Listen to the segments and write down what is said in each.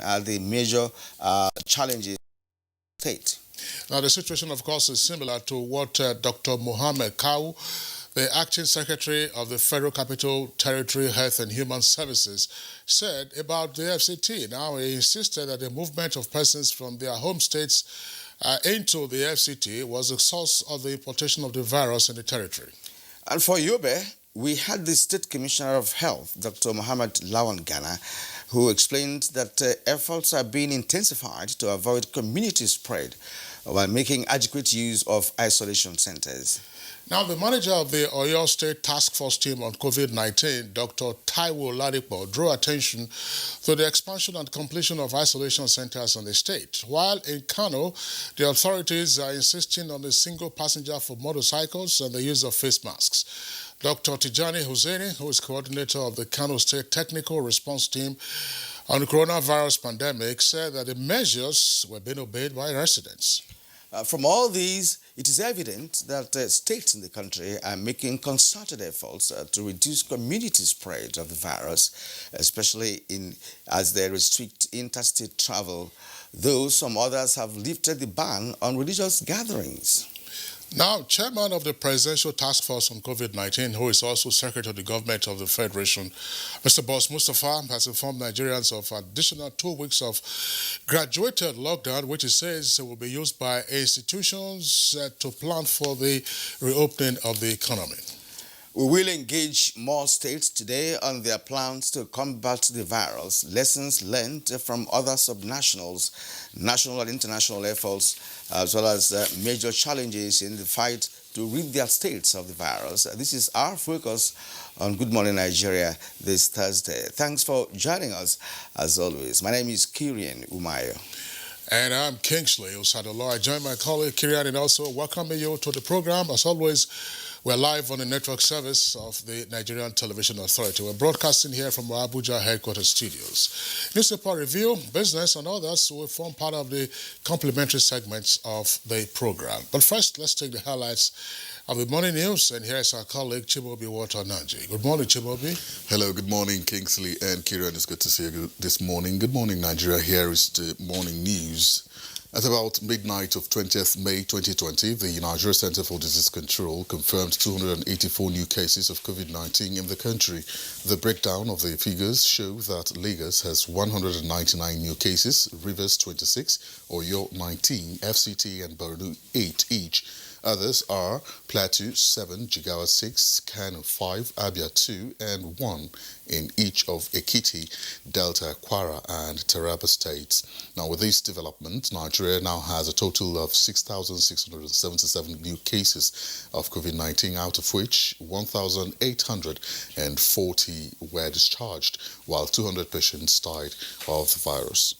at the major challenges in the state. Now, the situation, of course, is similar to what Dr. Mohammed Kau, the acting secretary of the Federal Capital Territory Health and Human Services, said about the FCT. Now, he insisted that the movement of persons from their home states into the FCT was the source of the importation of the virus in the territory. And for Yobe, we had the State Commissioner of Health, Dr. Mohammed Lawan Ghana, who explained that efforts are being intensified to avoid community spread while making adequate use of isolation centers. Now, the manager of the Oyo State Task Force team on COVID-19, Dr. Taiwo Ladipo, drew attention to the expansion and completion of isolation centers in the state. While in Kano, the authorities are insisting on a single passenger for motorcycles and the use of face masks. Dr. Tijani Hussaini, who is coordinator of the Kano State Technical Response Team on the coronavirus pandemic, said that the measures were being obeyed by residents. From all these, it is evident that states in the country are making concerted efforts to reduce community spread of the virus, especially as they restrict interstate travel, though some others have lifted the ban on religious gatherings. Now, chairman of the Presidential Task Force on COVID-19, who is also Secretary of the Government of the Federation, Mr. Boss Mustafa, has informed Nigerians of additional 2 weeks of graduated lockdown, which he says will be used by institutions to plan for the reopening of the economy. We will engage more states today on their plans to combat the virus, lessons learned from other subnationals, national and international efforts, as well as major challenges in the fight to rid their states of the virus. This is our focus on Good Morning Nigeria this Thursday. Thanks for joining us, as always. My name is Kirian Umayo. And I'm Kingsley Osadolo. I join my colleague Kirian and also welcoming you to the program. As always, we're live on the network service of the Nigerian Television Authority. We're broadcasting here from our Abuja headquarters studios. Newspaper review, business, and others will form part of the complementary segments of the program. But first, let's take the highlights of the morning news. And here's our colleague Chibobi Water-Nanji. Good morning, Chibobi. Hello, good morning, Kingsley and Kieran. It's good to see you this morning. Good morning, Nigeria. Here is the morning news. At about midnight of 20th May 2020, the Nigeria Center for Disease Control confirmed 284 new cases of COVID-19 in the country. The breakdown of the figures show that Lagos has 199 new cases, Rivers 26, Oyo 19, FCT and Borno 8 each. Others are Plateau 7, Jigawa 6, Kano 5, Abia 2 and 1 in each of Ekiti, Delta, Kwara and Taraba states. Now, with this development, Nigeria now has a total of 6,677 new cases of COVID-19, out of which 1,840 were discharged, while 200 patients died of the virus.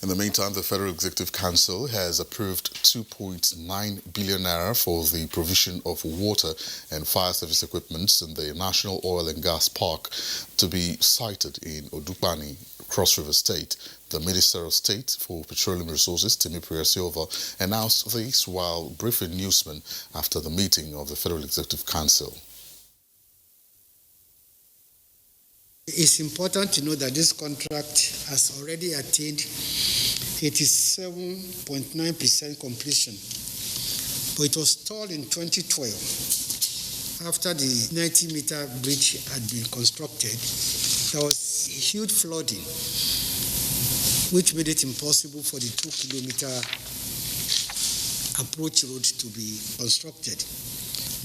In the meantime, the Federal Executive Council has approved 2.9 billion naira for the provision of water and fire service equipment in the National Oil and Gas Park to be sited in Odukbani, Cross River State. The Minister of State for Petroleum Resources, Timi Silva, announced this while briefing newsmen after the meeting of the Federal Executive Council. It's important to know that this contract has already attained 87.9% completion, but it was stalled in 2012 after the 90-meter bridge had been constructed. There was huge flooding, which made it impossible for the 2-kilometer approach road to be constructed.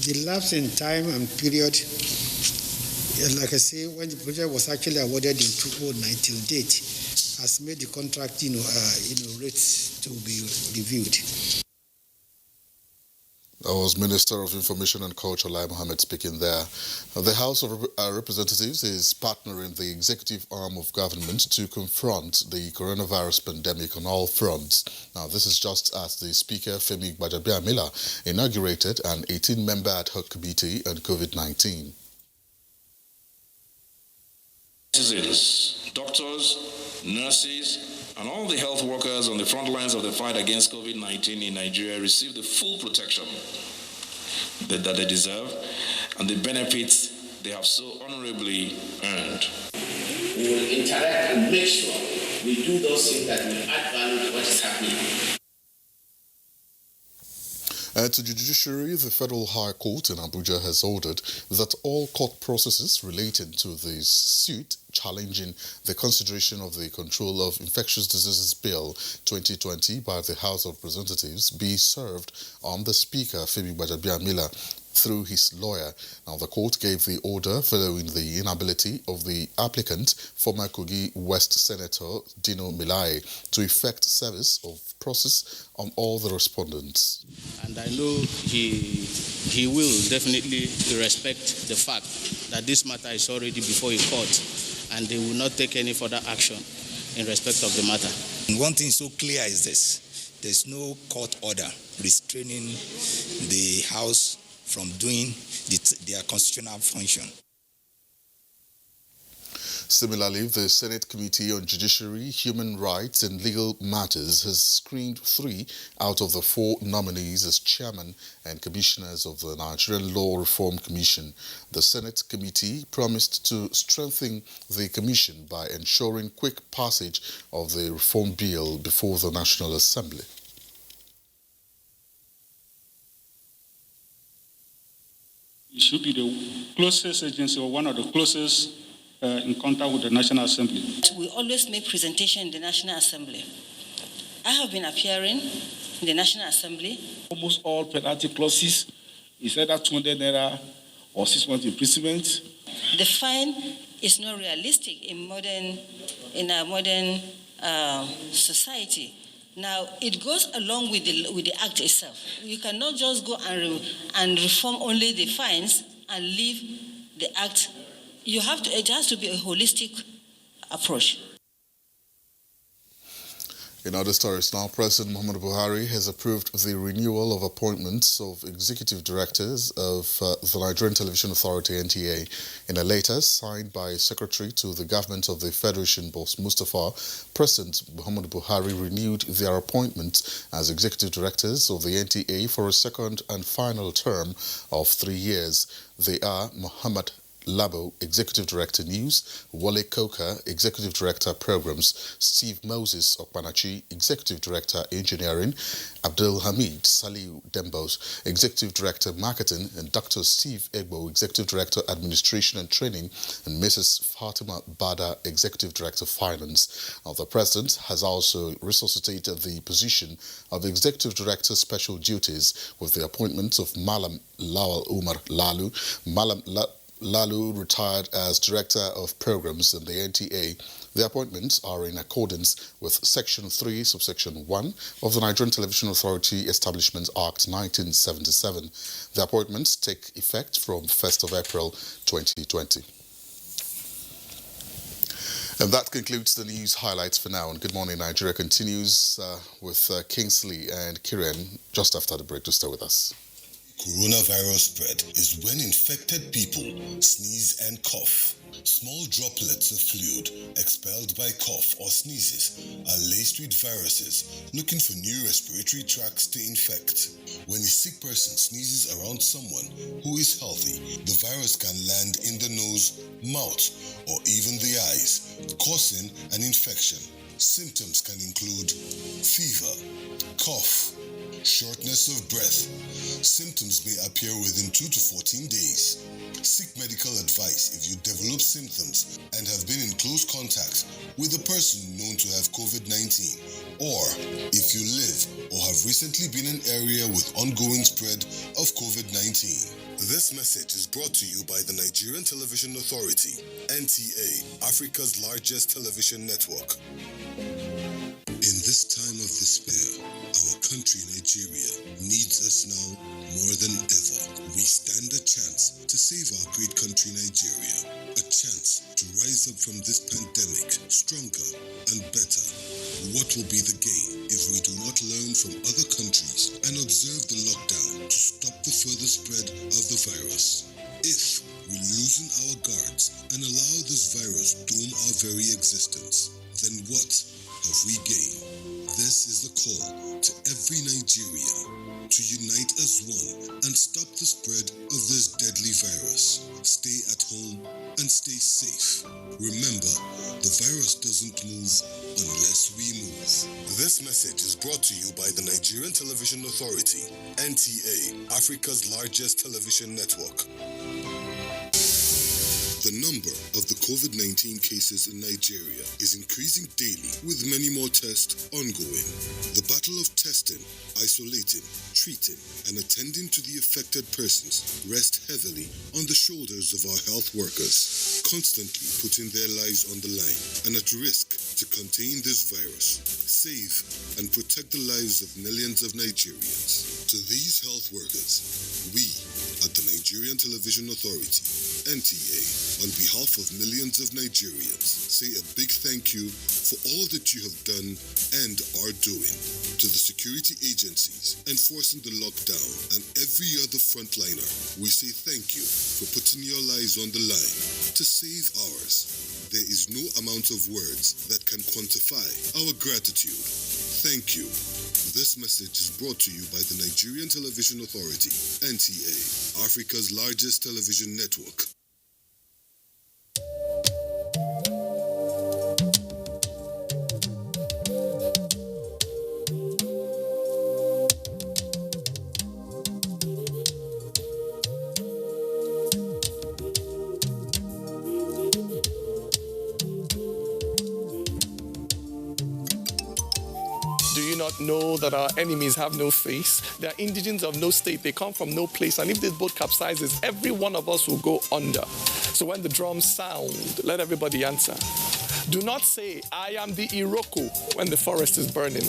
The lapse in time and period, like I say, when the project was actually awarded in 2009 till date, has made the contract, rates to be reviewed. That was Minister of Information and Culture, Lai Mohammed, speaking there. The House of Representatives is partnering the executive arm of government to confront the coronavirus pandemic on all fronts. Now, this is just as the Speaker, Femi Gbajabiamila, inaugurated an 18-member ad hoc committee on COVID-19. Citizens, doctors, nurses, and all the health workers on the front lines of the fight against COVID-19 in Nigeria receive the full protection that they deserve and the benefits they have so honorably earned. We will interact and make sure we do those things that will add value to what is happening. To the judiciary, the Federal High Court in Abuja has ordered that all court processes relating to the suit challenging the consideration of the Control of Infectious Diseases Bill 2020 by the House of Representatives be served on the Speaker, Femi Gbajabiamila, through his lawyer. Now, the court gave the order following the inability of the applicant, former Kogi West Senator Dino Melaye, to effect service of process on all the respondents. And I know he will definitely respect the fact that this matter is already before a court and they will not take any further action in respect of the matter. One thing so clear is this: there's no court order restraining the House from doing their constitutional function. Similarly, the Senate Committee on Judiciary, Human Rights and Legal Matters has screened 3 out of the 4 nominees as chairman and commissioners of the Nigerian Law Reform Commission. The Senate Committee promised to strengthen the commission by ensuring quick passage of the reform bill before the National Assembly. It should be the closest agency or one of the closest in contact with the National Assembly. We always make presentation in the National Assembly. I have been appearing in the National Assembly. Almost all penalty clauses is either 200 naira or 6 months imprisonment. The fine is not realistic in a modern society. Now, it goes along with the act itself. You cannot just go and reform only the fines and leave the act. It has to be a holistic approach. In other stories now, President Muhammadu Buhari has approved the renewal of appointments of executive directors of the Nigerian Television Authority, NTA. In a letter signed by Secretary to the Government of the Federation, Boss Mustafa, President Muhammadu Buhari renewed their appointment as executive directors of the NTA for a second and final term of 3 years. They are Muhammad Labo, Executive Director News; Wale Coker, Executive Director Programs; Steve Moses Okpanachi, Executive Director Engineering; Abdul Hamid Saliu Dembos, Executive Director Marketing; and Dr. Steve Egbo, Executive Director Administration and Training; and Mrs. Fatima Bada, Executive Director Finance. Now, the President has also resuscitated the position of Executive Director Special Duties with the appointment of Malam Lawal Umar Lalu. Malam Lalu retired as Director of Programs in the NTA. The appointments are in accordance with Section 3, Subsection 1 of the Nigerian Television Authority Establishment Act 1977. The appointments take effect from 1st of April 2020. And that concludes the news highlights for now. And Good Morning Nigeria continues with Kingsley and Kieran just after the break. To stay with us. Coronavirus spread is when infected people sneeze and cough. Small droplets of fluid expelled by cough or sneezes are laced with viruses looking for new respiratory tracts to infect. When a sick person sneezes around someone who is healthy, the virus can land in the nose, mouth, or even the eyes, causing an infection. Symptoms can include fever, cough, shortness of breath. Symptoms may appear within 2 to 14 days. Seek medical advice if you develop symptoms and have been in close contact with a person known to have COVID-19, or if you live or have recently been in an area with ongoing spread of COVID-19. This message is brought to you by the Nigerian Television Authority, NTA, Africa's largest television network. In this time of despair, our country, Nigeria, needs us now more than ever. We stand a chance to save our great country, Nigeria. A chance to rise up from this pandemic stronger and better. What will be the gain if we do not learn from other countries and observe the lockdown to stop the further spread of the virus? If we loosen our guards and allow this virus doom our very existence, then what have we gained? This is the call to every Nigerian. to unite as one and stop the spread of this deadly virus. Stay at home and stay safe. Remember, the virus doesn't move unless we move. This message is brought to you by the Nigerian Television Authority, NTA, Africa's largest television network. The number of the COVID-19 cases in Nigeria is increasing daily, with many more tests ongoing. The battle of testing, isolating, treating, and attending to the affected persons rests heavily on the shoulders of our health workers, constantly putting their lives on the line and at risk to contain this virus, save and protect the lives of millions of Nigerians. To these health workers, we at the Nigerian Television Authority, NTA, on behalf of millions of Nigerians, say a big thank you for all that you have done and are doing. To the security agencies enforcing the lockdown and every other frontliner, we say thank you for putting your lives on the line to save ours. There is no amount of words that can quantify our gratitude. Thank you. This message is brought to you by the Nigerian Television Authority, NTA, Africa's largest television network. Do you not know that our enemies have no face? They are indigents of no state. They come from no place. And if this boat capsizes, every one of us will go under. So when the drums sound, let everybody answer. Do not say, I am the Iroko when the forest is burning.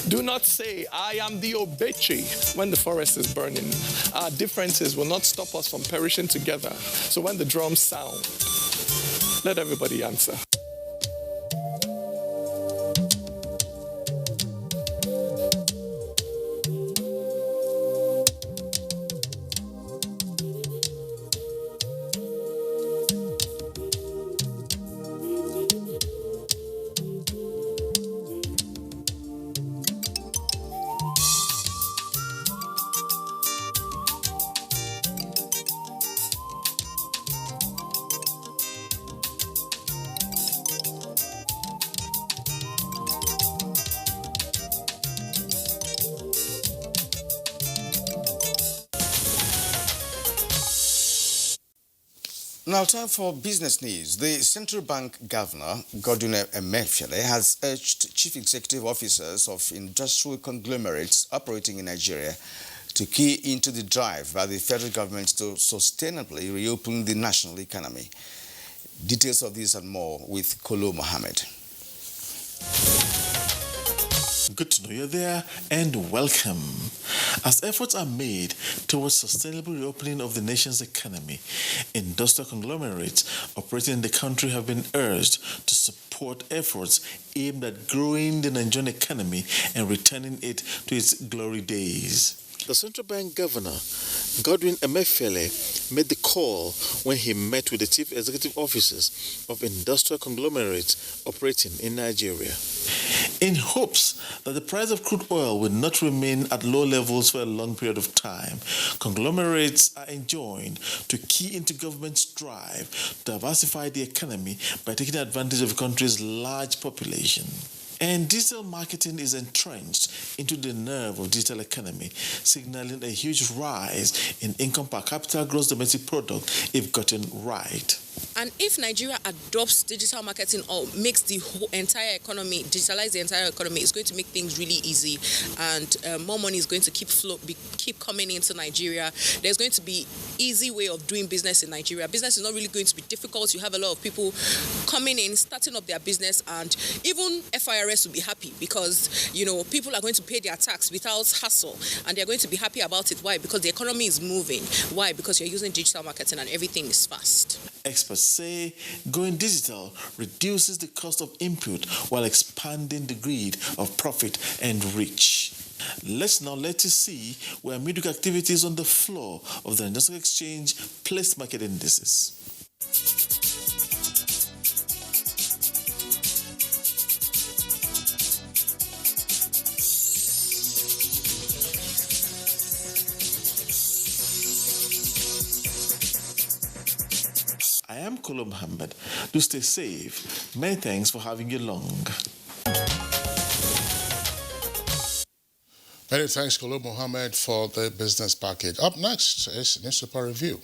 Do not say, I am the Obeche when the forest is burning. Our differences will not stop us from perishing together. So when the drums sound, let everybody answer. Now, time for business news. The Central Bank Governor, Godwin Emefiele, has urged chief executive officers of industrial conglomerates operating in Nigeria to key into the drive by the federal government to sustainably reopen the national economy. Details of this and more with Kolo Mohammed. Good to know you're there and welcome. As efforts are made towards sustainable reopening of the nation's economy, industrial conglomerates operating in the country have been urged to support efforts aimed at growing the Nigerian economy and returning it to its glory days. The Central Bank Governor, Godwin Emefiele, made the call when he met with the chief executive officers of industrial conglomerates operating in Nigeria. In hopes that the price of crude oil will not remain at low levels for a long period of time, conglomerates are enjoined to key into government's drive to diversify the economy by taking advantage of the country's large population. And digital marketing is entrenched into the nerve of digital economy, signaling a huge rise in income per capita gross domestic product if gotten right. And if Nigeria adopts digital marketing or makes the whole entire economy, digitalize the entire economy, it's going to make things really easy, and more money is going to keep coming into Nigeria. There's going to be easy way of doing business in Nigeria. Business is not really going to be difficult. You have a lot of people coming in, starting up their business, and even FIRS will be happy because, you know, people are going to pay their tax without hassle, and they're going to be happy about it. Why? Because the economy is moving. Why? Because you're using digital marketing and everything is fast. Experts say going digital reduces the cost of input while expanding the greed of profit and reach. Let's now let you see where midweek activities on the floor of the Industrial Exchange placed market indices. am Kolo Muhammad. Do stay safe. Many thanks for having you along. Many thanks, Kolo Muhammad, for the business package. Up next is Newspaper Review.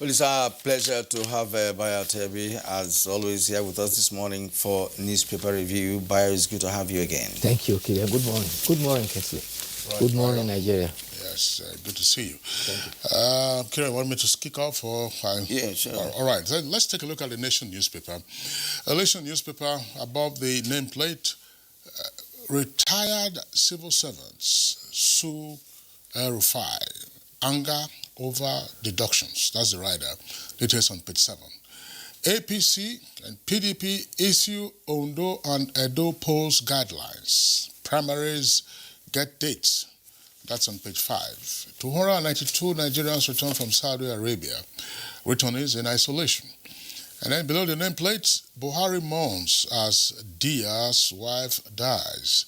Well, it's our pleasure to have Bayo Tebi, as always, here with us this morning for Newspaper Review. Bayo, it's good to have you again. Thank you, Kilian. Good morning. Good morning, Kesley. Right, good morning, Bayo. Nigeria. Yes, good to see you. Kieran, want me to kick off? Yeah, sure. All right, then let's take a look at the Nation newspaper. A Nation newspaper, above the nameplate, retired civil servants sue El-Rufai. Anger over deductions. That's the rider. Details on page 7. APC and PDP issue Ondo and Edo polls guidelines. Primaries get dates. That's on page 5. 292 Nigerians return from Saudi Arabia. Returnees in isolation. And then below the nameplate, Buhari mourns as Dia's wife dies.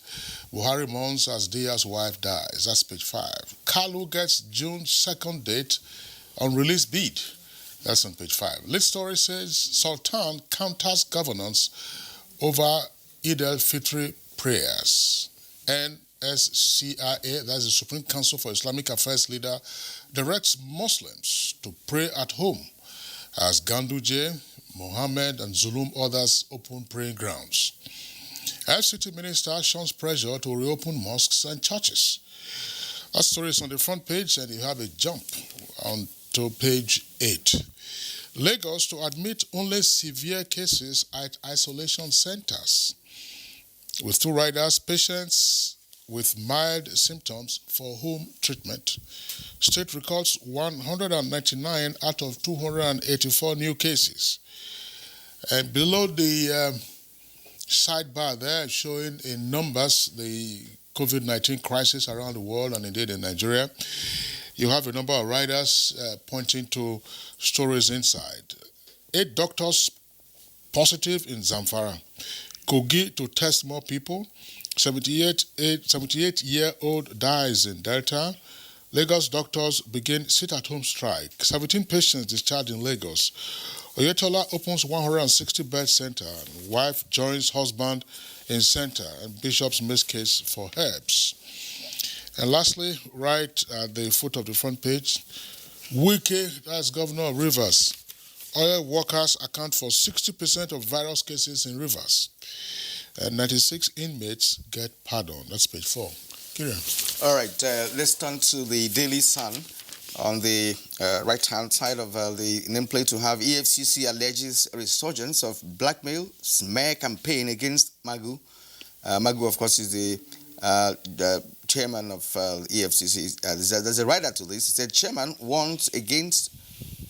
Buhari mourns as Dia's wife dies. That's page 5. Kalu gets June 2nd date on release bid. That's on page 5. Lead story says Sultan counters governance over Eid al-Fitr prayers. NSCIA, that's the Supreme Council for Islamic Affairs leader, directs Muslims to pray at home as Ganduje, Mohammed and Zulum others open praying grounds. FCT minister shuns pressure to reopen mosques and churches. That story is on the front page, and you have a jump on to page 8. Lagos to admit only severe cases at isolation centers. With 2 riders, patients with mild symptoms for home treatment. State records 199 out of 284 new cases. And below the sidebar there, showing in numbers the COVID-19 crisis around the world and indeed in Nigeria, you have a number of riders pointing to stories inside. 8 doctors positive in Zamfara. Kogi to test more people. 78-year-old dies in Delta. Lagos doctors begin sit-at-home strike. 17 patients discharged in Lagos. Oyetola opens 160-bed center. Wife joins husband in center. And bishops miss case for herbs. And lastly, right at the foot of the front page, Wike, that's Governor of Rivers. Oil workers account for 60% of virus cases in Rivers. And 96 inmates get pardon. That's page 4. Kieran. All right, let's turn to the Daily Sun. On the right-hand side of the nameplate, to have EFCC alleges resurgence of blackmail smear campaign against Magu. Magu, of course, is the chairman of EFCC. There's a writer to this. He said, chairman warns against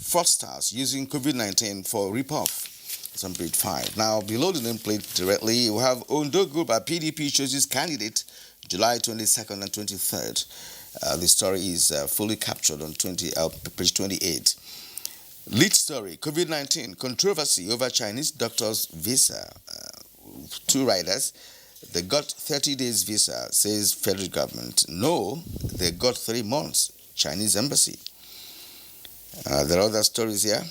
fraudsters using COVID-19 for rip-off. It's on page 5. Now, below the nameplate directly, we have Ondo Group by PDP chooses candidate July 22nd and 23rd. The story is fully captured on page 28. Lead story, COVID-19, controversy over Chinese doctors' visa. 2 riders, they got 30 days visa, says federal government. No, they got 3 months, Chinese embassy. There are other stories here.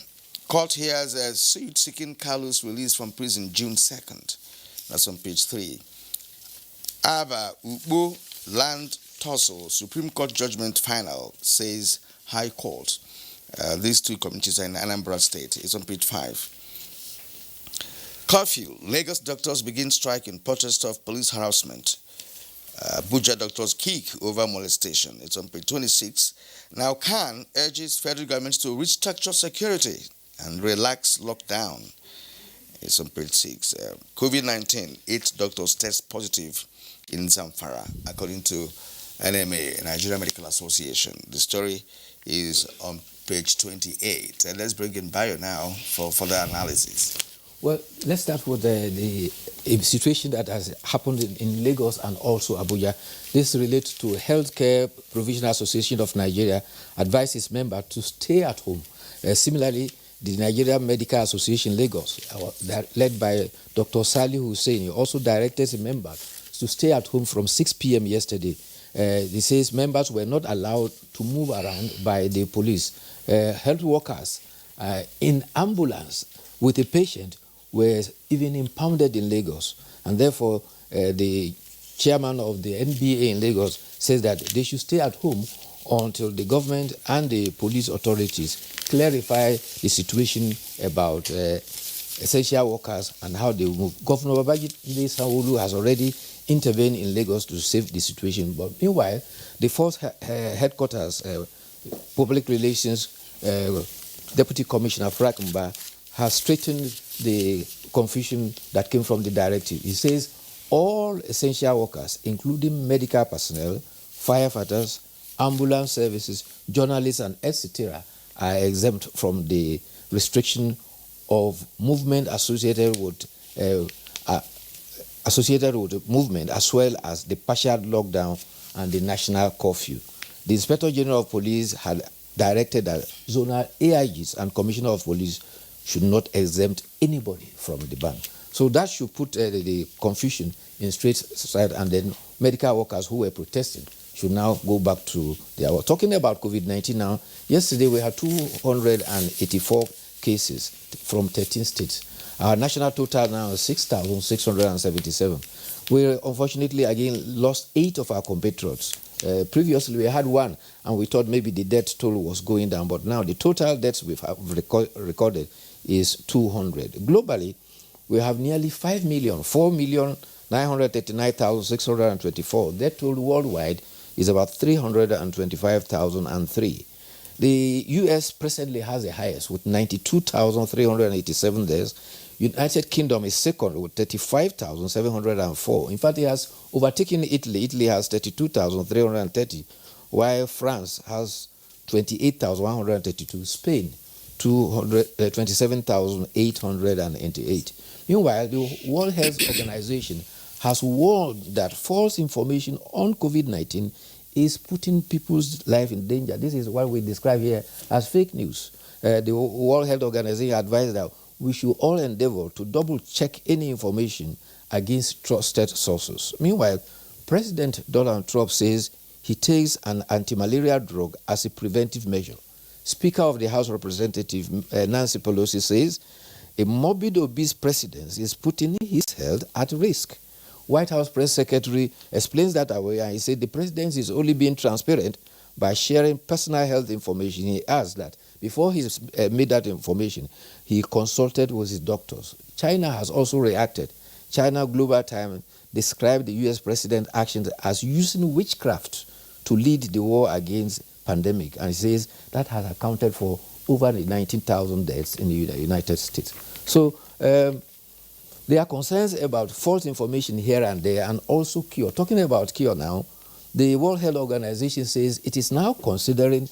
Court hears a suit seeking Kalu's release from prison June 2nd. That's on page 3. Aba Ugbo land tussle, Supreme Court judgment final, says High Court. These 2 communities are in Anambra State. It's on page 5. Curfew. Lagos doctors begin strike in protest of police harassment. Abuja doctors kick over molestation. It's on page 26. Now Khan urges federal government to restructure security and relax lockdown. It's on page 6. COVID-19, 8 doctors test positive in Zamfara, according to NMA, Nigerian Medical Association. The story is on page 28. And let's bring in Bayo now for further analysis. Well, let's start with the situation that has happened in Lagos and also Abuja. This relates to Healthcare Provisional Association of Nigeria advised its members to stay at home. Similarly, the Nigerian Medical Association Lagos, led by Dr. Salih Hussein, also directed its members to stay at home from 6 p.m. yesterday. It says members were not allowed to move around by the police. Health workers in ambulance with a patient were even impounded in Lagos. And therefore, the chairman of the NBA in Lagos says that they should stay at home until the government and the police authorities clarify the situation about essential workers and how they move. Governor Babajide Sanwo-Olu has already intervened in Lagos to save the situation. But meanwhile, the force headquarters, public relations Deputy Commissioner Frakumba, has straightened the confusion that came from the directive. He says all essential workers, including medical personnel, firefighters, ambulance services, journalists, and etc., are exempt from the restriction of movement associated with movement, as well as the partial lockdown and the national curfew. The Inspector General of Police had directed that zonal AIGs and Commissioner of Police should not exempt anybody from the ban. So that should put the confusion in straight side, and then medical workers who were protesting should now go back to their work. Talking about COVID-19 now, yesterday we had 284 cases from 13 states. Our national total now is 6,677. We unfortunately again lost 8 of our compatriots. Previously we had 1, and we thought maybe the death toll was going down, but now the total deaths we've recorded is 200. Globally, we have nearly 5 million, 4,939,624. Death toll worldwide is about 325,003. The U.S. presently has the highest with 92,387 deaths. United Kingdom is second with 35,704. In fact, it has overtaken Italy. Italy has 32,330, while France has 28,132. Spain, 27,888. Meanwhile, the World Health Organization has warned that false information on COVID-19 is putting people's life in danger. This is what we describe here as fake news. The World Health Organization advised that we should all endeavor to double-check any information against trusted sources. Meanwhile, President Donald Trump says he takes an anti-malaria drug as a preventive measure. Speaker of the House of Representatives, Nancy Pelosi, says a morbid obese president is putting his health at risk. White House Press Secretary explains that away, and he said the president is only being transparent by sharing personal health information. He adds that before he made that information, he consulted with his doctors. China has also reacted. China Global Times described the U.S. president's actions as using witchcraft to lead the war against pandemic, and he says that has accounted for over 19,000 deaths in the United States. So there are concerns about false information here and there, and also cure. Talking about cure now, the World Health Organization says it is now considering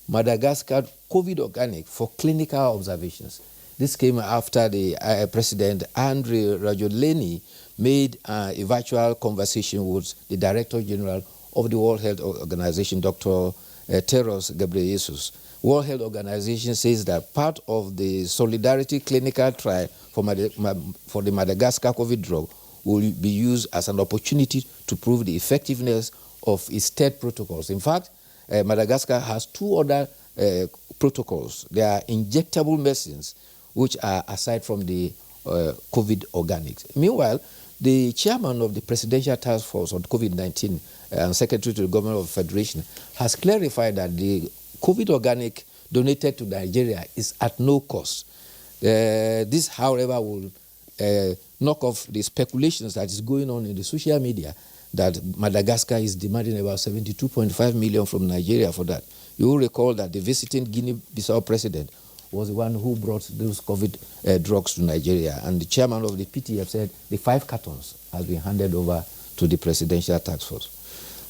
Madagascar COVID organic for clinical observations. This came after the President Andre Rajoelina made a virtual conversation with the Director General of the World Health Organization, Dr. Tedros Ghebreyesus. World Health Organization says that part of the Solidarity clinical trial for the Madagascar COVID drug will be used as an opportunity to prove the effectiveness of its third protocols. In fact, Madagascar has 2 other protocols. They are injectable medicines, which are aside from the COVID organics. Meanwhile, the chairman of the Presidential Task Force on COVID-19 and Secretary to the Government of the Federation has clarified that the COVID organic donated to Nigeria is at no cost. This, however, will knock off the speculations that is going on in the social media that Madagascar is demanding about 72.5 million from Nigeria for that. You will recall that the visiting Guinea-Bissau president was the one who brought those COVID drugs to Nigeria, and the chairman of the PTF said the 5 cartons has been handed over to the Presidential Task Force.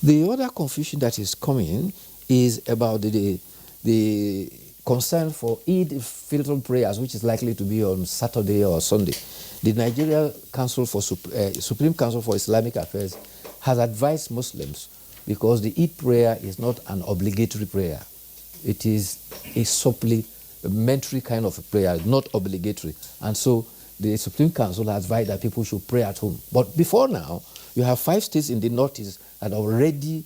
The other confusion that is coming is about the concern for Eid Fitr prayers, which is likely to be on Saturday or Sunday, the Nigeria Supreme Council for Islamic Affairs has advised Muslims, because the Eid prayer is not an obligatory prayer. It is a supplementary kind of a prayer, not obligatory. And so the Supreme Council has advised that people should pray at home. But before now, you have 5 states in the Northeast that already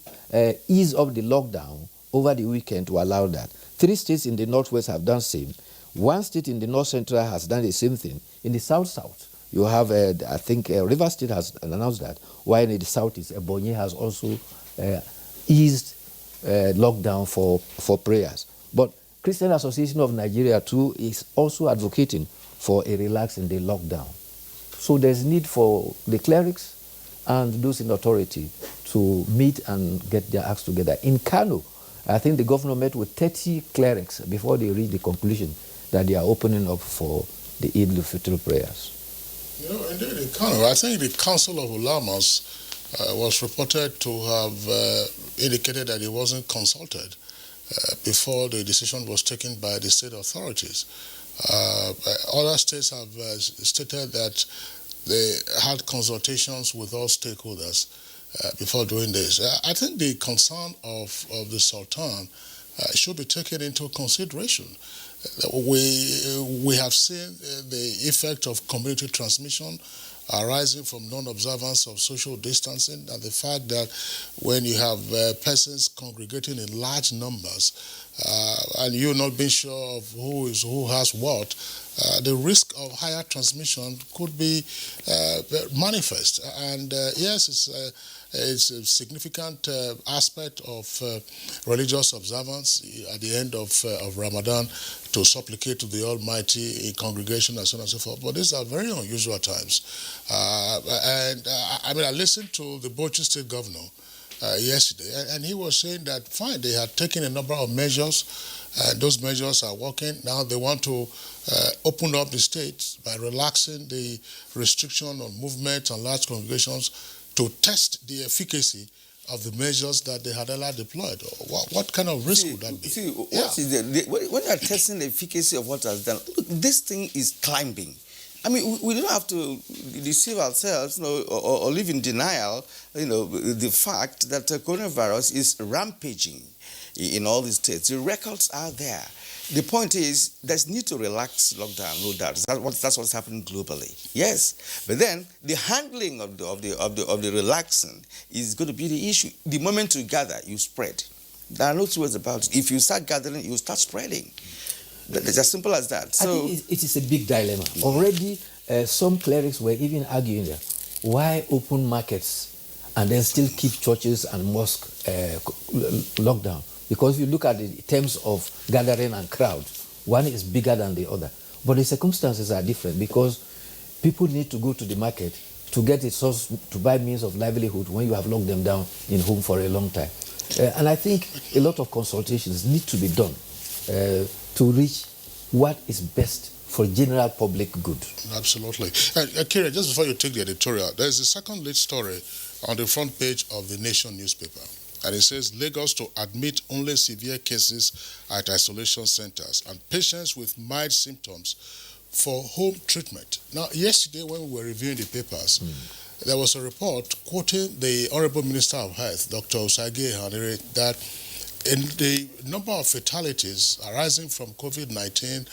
eased up the lockdown over the weekend to allow that. 3 states in the Northwest have done the same. 1 state in the North Central has done the same thing. In the South, you have, I think, River State has announced that, while in the Southeast, Ebonyi has also eased lockdown for prayers. But Christian Association of Nigeria too is also advocating for a relax in the lockdown. So there's need for the clerics and those in authority to meet and get their acts together. In Kano, I think the governor met with 30 clerics before they reached the conclusion that they are opening up for the Eid al-Fitr prayers. You know, indeed, in Kano, I think the Council of Ulamas was reported to have indicated that it wasn't consulted before the decision was taken by the state authorities. Other states have stated that they had consultations with all stakeholders before doing this. I think the concern of the Sultan should be taken into consideration. We have seen the effect of community transmission arising from non-observance of social distancing, and the fact that when you have persons congregating in large numbers and you're not being sure of who has what, the risk of higher transmission could be manifest. And yes, it's a significant aspect of religious observance at the end of Ramadan to supplicate to the Almighty in congregation and so on and so forth. But these are very unusual times. I listened to the Bauchi State Governor yesterday, and he was saying that, fine, they had taken a number of measures, and those measures are working. Now they want to open up the state by relaxing the restriction on movement and large congregations to test the efficacy of the measures that they had earlier deployed. What kind of risk would that be? When you are testing the efficacy of what has done, look, this thing is climbing. I mean, we don't have to deceive ourselves, or live in denial, the fact that coronavirus is rampaging in all these states. The records are there. The point is, there's need to relax lockdown, no doubt. That's what's happening globally. Yes, but then the handling of the relaxing is going to be the issue. The moment you gather, you spread. There are no two words about it. If you start gathering, you start spreading. It's as simple as that. So I think it is a big dilemma. Already, some clerics were even arguing that why open markets and then still keep churches and mosques locked down? Because if you look at the terms of gathering and crowd, one is bigger than the other. But the circumstances are different because people need to go to the market to get a source to buy means of livelihood when you have locked them down in home for a long time. And I think a lot of consultations need to be done to reach what is best for general public good. Absolutely. Kira, just before you take the editorial, there's a second lead story on the front page of the Nation newspaper. And it says, Lagos to admit only severe cases at isolation centers and patients with mild symptoms for home treatment. Now, yesterday when we were reviewing the papers, there was a report quoting the Honorable Minister of Health, Dr. Usagi Hanire, that in the number of fatalities arising from COVID-19,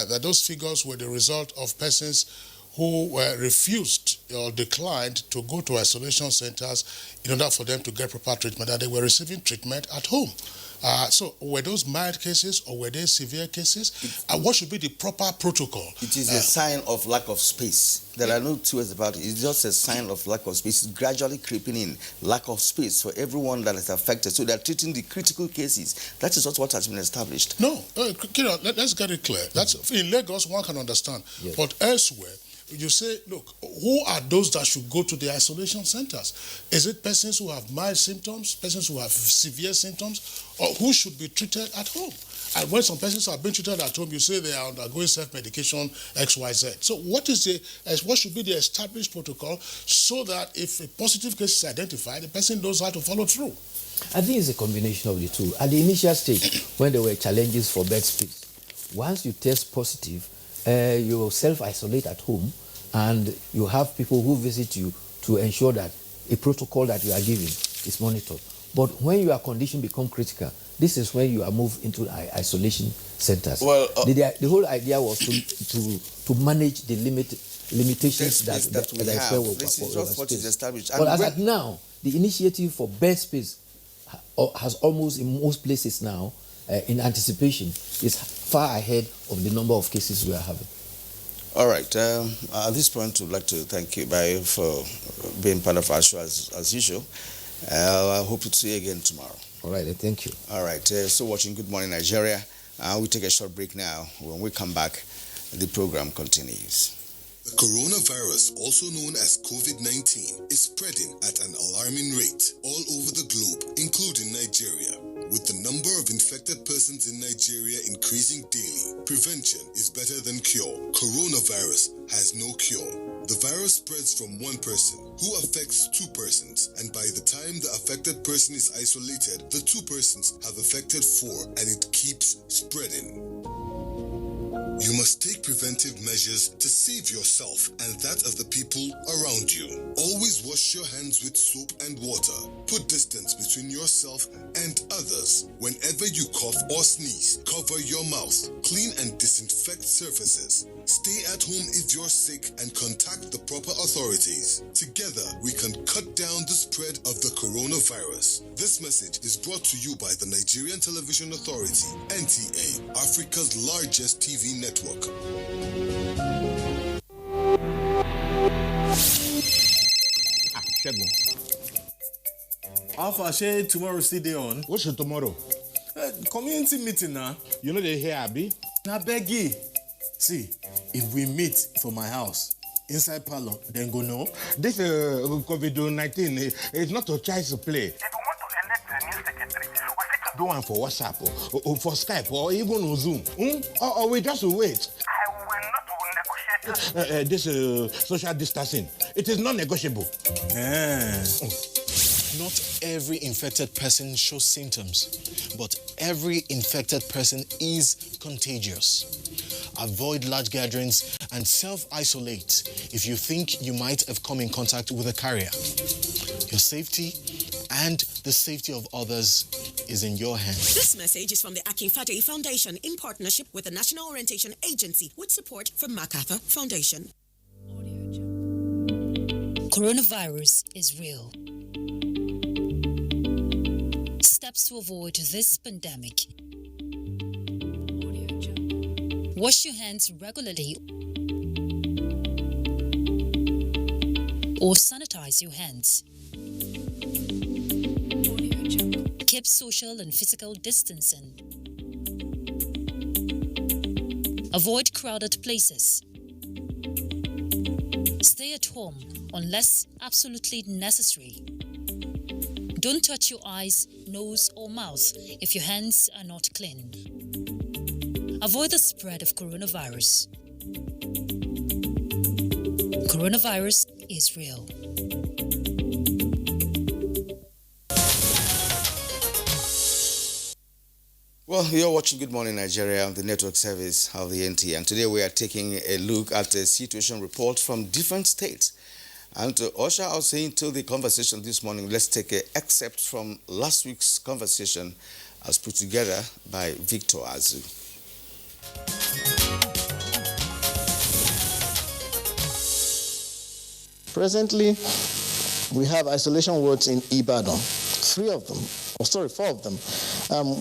that those figures were the result of persons who were refused or declined to go to isolation centers in order for them to get proper treatment, and they were receiving treatment at home. So were those mild cases or were they severe cases? What should be the proper protocol? It is a sign of lack of space. There are no two words about it. It's just a sign of lack of space. It's gradually creeping in. Lack of space for everyone that is affected. So they're treating the critical cases. That is not what has been established. No, Kira, let's get it clear. That's in Lagos, one can understand. Yes. But elsewhere, you say, look, who are those that should go to the isolation centers? Is it persons who have mild symptoms, persons who have severe symptoms, or who should be treated at home? And when some persons are being treated at home, you say they are undergoing self-medication, XYZ. So what should be the established protocol so that if a positive case is identified, the person knows how to follow through? I think it's a combination of the two. At the initial stage, when there were challenges for bed space, once you test positive, you self-isolate at home, and you have people who visit you to ensure that a protocol that you are giving is monitored. But when your condition become critical, this is when you are moved into isolation centers. Well, the whole idea was to manage the limitations that we have. This is just what is established. But as at now, the initiative for bed space has almost, in most places now, in anticipation, is far ahead of the number of cases we are having. All right. At this point, we'd like to thank you, Bayo, for being part of our show as usual. I hope to see you again tomorrow. All right. Thank you. All right. So watching Good Morning Nigeria. We take a short break now. When we come back, the program continues. The coronavirus, also known as COVID-19, is spreading at an alarming rate all over the globe, including Nigeria. With the number of infected persons in Nigeria increasing daily, prevention is better than cure. Coronavirus has no cure. The virus spreads from one person who affects two persons, and by the time the affected person is isolated, the two persons have affected four, and it keeps spreading. You must take preventive measures to save yourself and that of the people around you. Always wash your hands with soap and water. Put distance between yourself and others. Whenever you cough or sneeze, cover your mouth. Clean and disinfect surfaces. Stay at home if you're sick and contact the proper authorities. Together, we can cut down the spread of the coronavirus. This message is brought to you by the Nigerian Television Authority, NTA, Africa's largest TV network. Alpha, say tomorrow still day on. What's your tomorrow? Community meeting now. You know they here, Abi? Now beggy. See, if we meet for my house, inside parlor, then go no. This COVID-19 is not a child's play. If we want to elect a new secretary, we fit do one for WhatsApp or for Skype or even on Zoom. Or we just wait. I will not negotiate this social distancing. It is non-negotiable. Not every infected person shows symptoms, but every infected person is contagious. Avoid large gatherings and self-isolate if you think you might have come in contact with a carrier. Your safety and the safety of others is in your hands. This message is from the Akinfade Foundation in partnership with the National Orientation Agency with support from MacArthur Foundation. Coronavirus is real. Steps to avoid this pandemic. Wash your hands regularly or sanitize your hands. Keep social and physical distancing. Avoid crowded places. Stay at home unless absolutely necessary. Don't touch your eyes, nose, or mouth if your hands are not clean. Avoid the spread of coronavirus. Coronavirus is real. Well, you're watching Good Morning Nigeria on the network service of the NT, and today we are taking a look at a situation report from different states. And to usher us into the conversation this morning, let's take an excerpt from last week's conversation as put together by Victor Azu. Presently, we have isolation wards in Ibadan, 4 of them.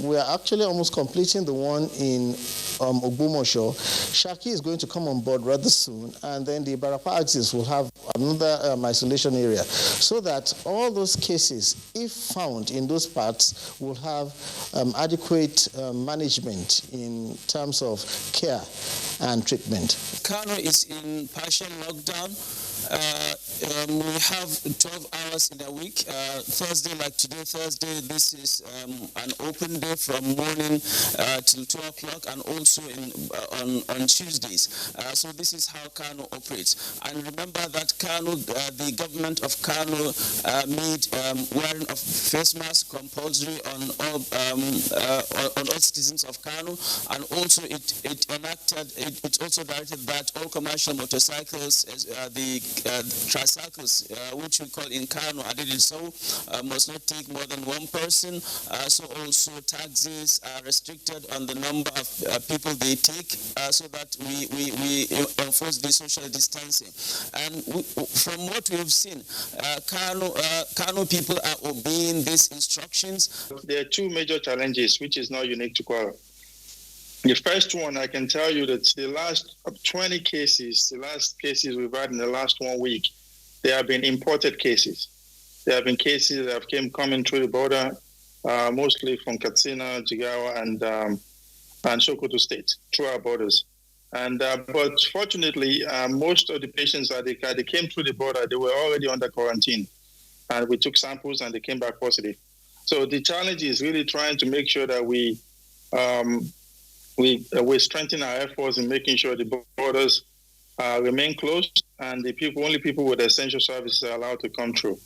We are actually almost completing the one in Ogbomoso. Shaki is going to come on board rather soon, and then the Ibarapa axis will have another isolation area, so that all those cases, if found in those parts, will have adequate management in terms of care and treatment. Kano is in partial lockdown. We have 12 hours in a week. Thursday, like today, Thursday, this is an open day from morning till 2 o'clock, and also on Tuesdays. So this is how Kano operates. And remember that Kano, the government of Kano made wearing of face masks compulsory on all citizens of Kano, and also it also directed that all commercial motorcycles, the tricycles, which we call in Kano, must not take more than one person. So also taxis are restricted on the number of people they take, so that we enforce the social distancing. And from what we've seen, Kano people are obeying these instructions. There are two major challenges, which is not unique to Kwara. The first one, I can tell you that the last 20 cases, the last cases we've had in the last 1 week, they have been imported cases. There have been cases that have coming through the border, mostly from Katsina, Jigawa, and Sokoto State, through our borders. And but fortunately, most of the patients that they came through the border, they were already under quarantine, and we took samples and they came back positive. So the challenge is really trying to make sure that we strengthen our efforts in making sure the borders remain closed and the only people with essential services are allowed to come through.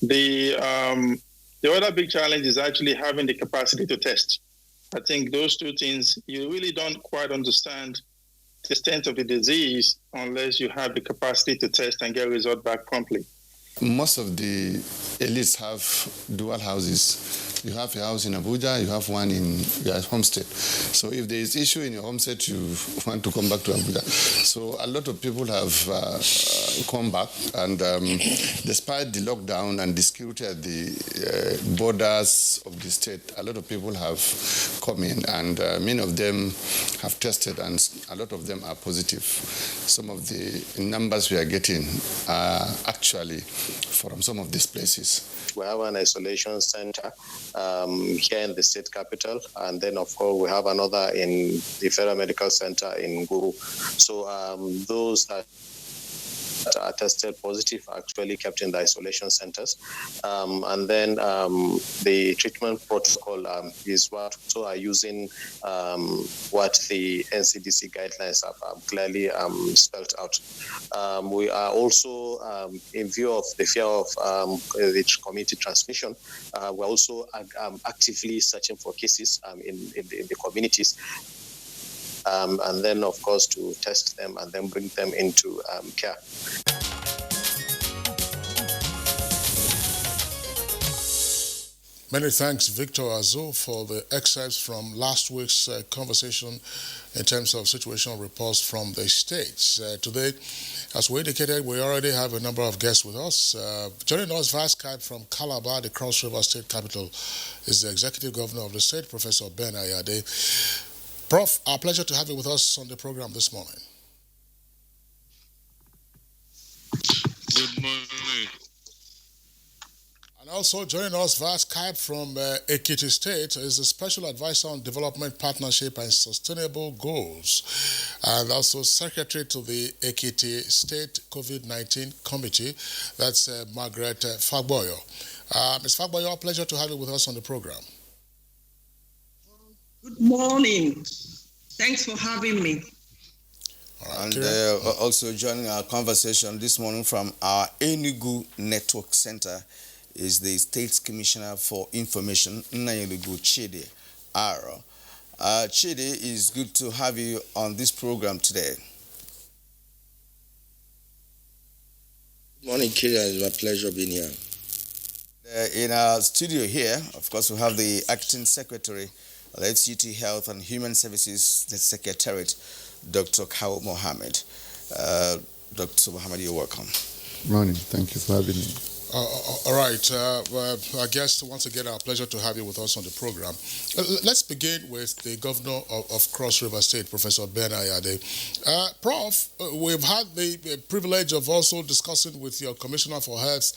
The other big challenge is actually having the capacity to test. I think those two things, you really don't quite understand the extent of the disease unless you have the capacity to test and get results back promptly. Most of the elites have dual houses. You have a house in Abuja, you have one in your homestead. So if there is issue in your homestead, you want to come back to Abuja. So a lot of people have come back, and despite the lockdown and the security at the borders of the state, a lot of people have come in, and many of them have tested, and a lot of them are positive. Some of the numbers we are getting are actually from some of these places. We have an isolation center here in the state capital, and then of course we have another in the Federal Medical Center in Guru. So those that are tested positive are actually kept in the isolation centers. And then the treatment protocol is what so are using what the NCDC guidelines have clearly spelled out. We are also, in view of the fear of the community transmission, we're also actively searching for cases in the communities. And then, of course, to test them and then bring them into care. Many thanks, Victor Azo, for the excerpts from last week's conversation in terms of situational reports from the states. Today, as we indicated, we already have a number of guests with us. Joining us via Skype from Calabar, the Cross River State Capital, is the Executive Governor of the state, Professor Ben Ayade. Prof, our pleasure to have you with us on the program this morning. Good morning. And also joining us via Skype from Ekiti State is the Special Advisor on Development Partnership and Sustainable Goals, and also Secretary to the Ekiti State COVID-19 Committee. That's Margaret Fagboyo. Ms. Fagboyo, a pleasure to have you with us on the program. Good morning. Thanks for having me. And also joining our conversation this morning from our Enugu Network Center is the State's Commissioner for Information, Nnayelugu Chidi Aro. Chidi, it's good to have you on this program today. Good morning, Kira. It's my pleasure being here. In our studio here, of course, we have the Acting Secretary of FCT Health and Human Services the Secretariat, Dr. Kawo Mohammed. Dr. Mohammed, you're welcome. Morning. Thank you for having me. All right. I guess once again, our pleasure to have you with us on the program. Let's begin with the Governor of Cross River State, Professor Ben Ayade. Prof, we've had the privilege of also discussing with your Commissioner for Health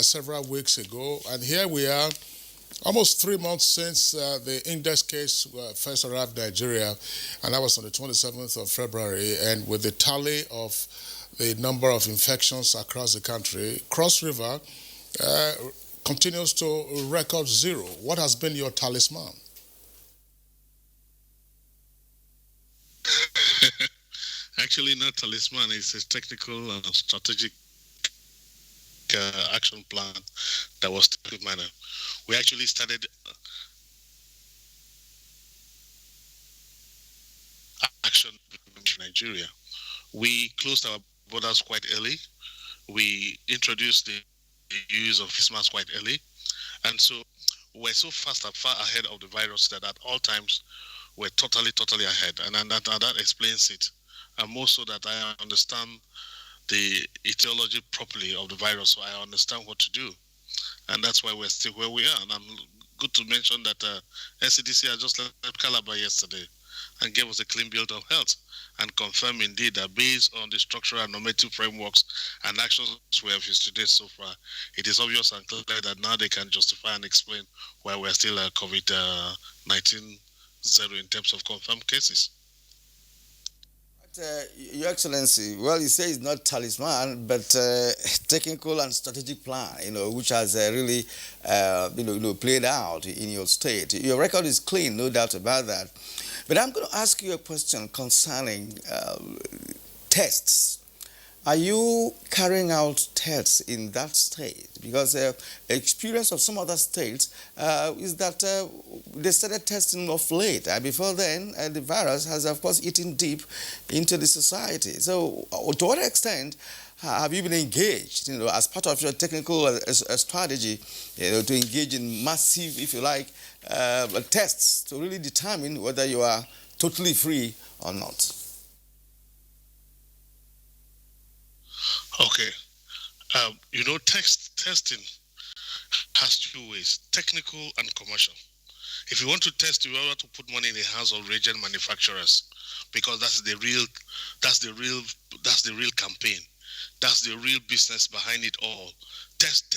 several weeks ago, and here we are, almost 3 months since the index case first arrived in Nigeria, and that was on the 27th of February, and with the tally of the number of infections across the country. Cross River continues to record zero. What has been your talisman? Actually, not talisman. It's a technical and strategic action plan that was taken manner. We actually started action in Nigeria. We closed our borders quite early. We introduced the use of face masks quite early. And so we're so fast and far ahead of the virus that at all times we're totally ahead. And that explains it. And more so that I understand the etiology properly of the virus, so I understand what to do. And that's why we're still where we are. And I'm good to mention that NCDC has just left Calabar yesterday and gave us a clean bill of health and confirm indeed that based on the structural and normative frameworks and actions we have instituted so far, it is obvious and clear that now they can justify and explain why we're still COVID-19 zero in terms of confirmed cases. Your Excellency, well, you say it's not talisman, but technical and strategic plan, which has really, played out in your state. Your record is clean, no doubt about that. But I'm going to ask you a question concerning tests. Are you carrying out tests in that state? Because experience of some other states is that they started testing of late. Before then, the virus has, of course, eaten deep into the society. So to what extent have you been engaged, as part of your technical strategy, to engage in massive, if you like, tests to really determine whether you are totally free or not? Okay. Testing has two ways, technical and commercial. If you want to test, you have to put money in the hands of reagent manufacturers, because that's the real campaign. That's the real business behind it all. Test,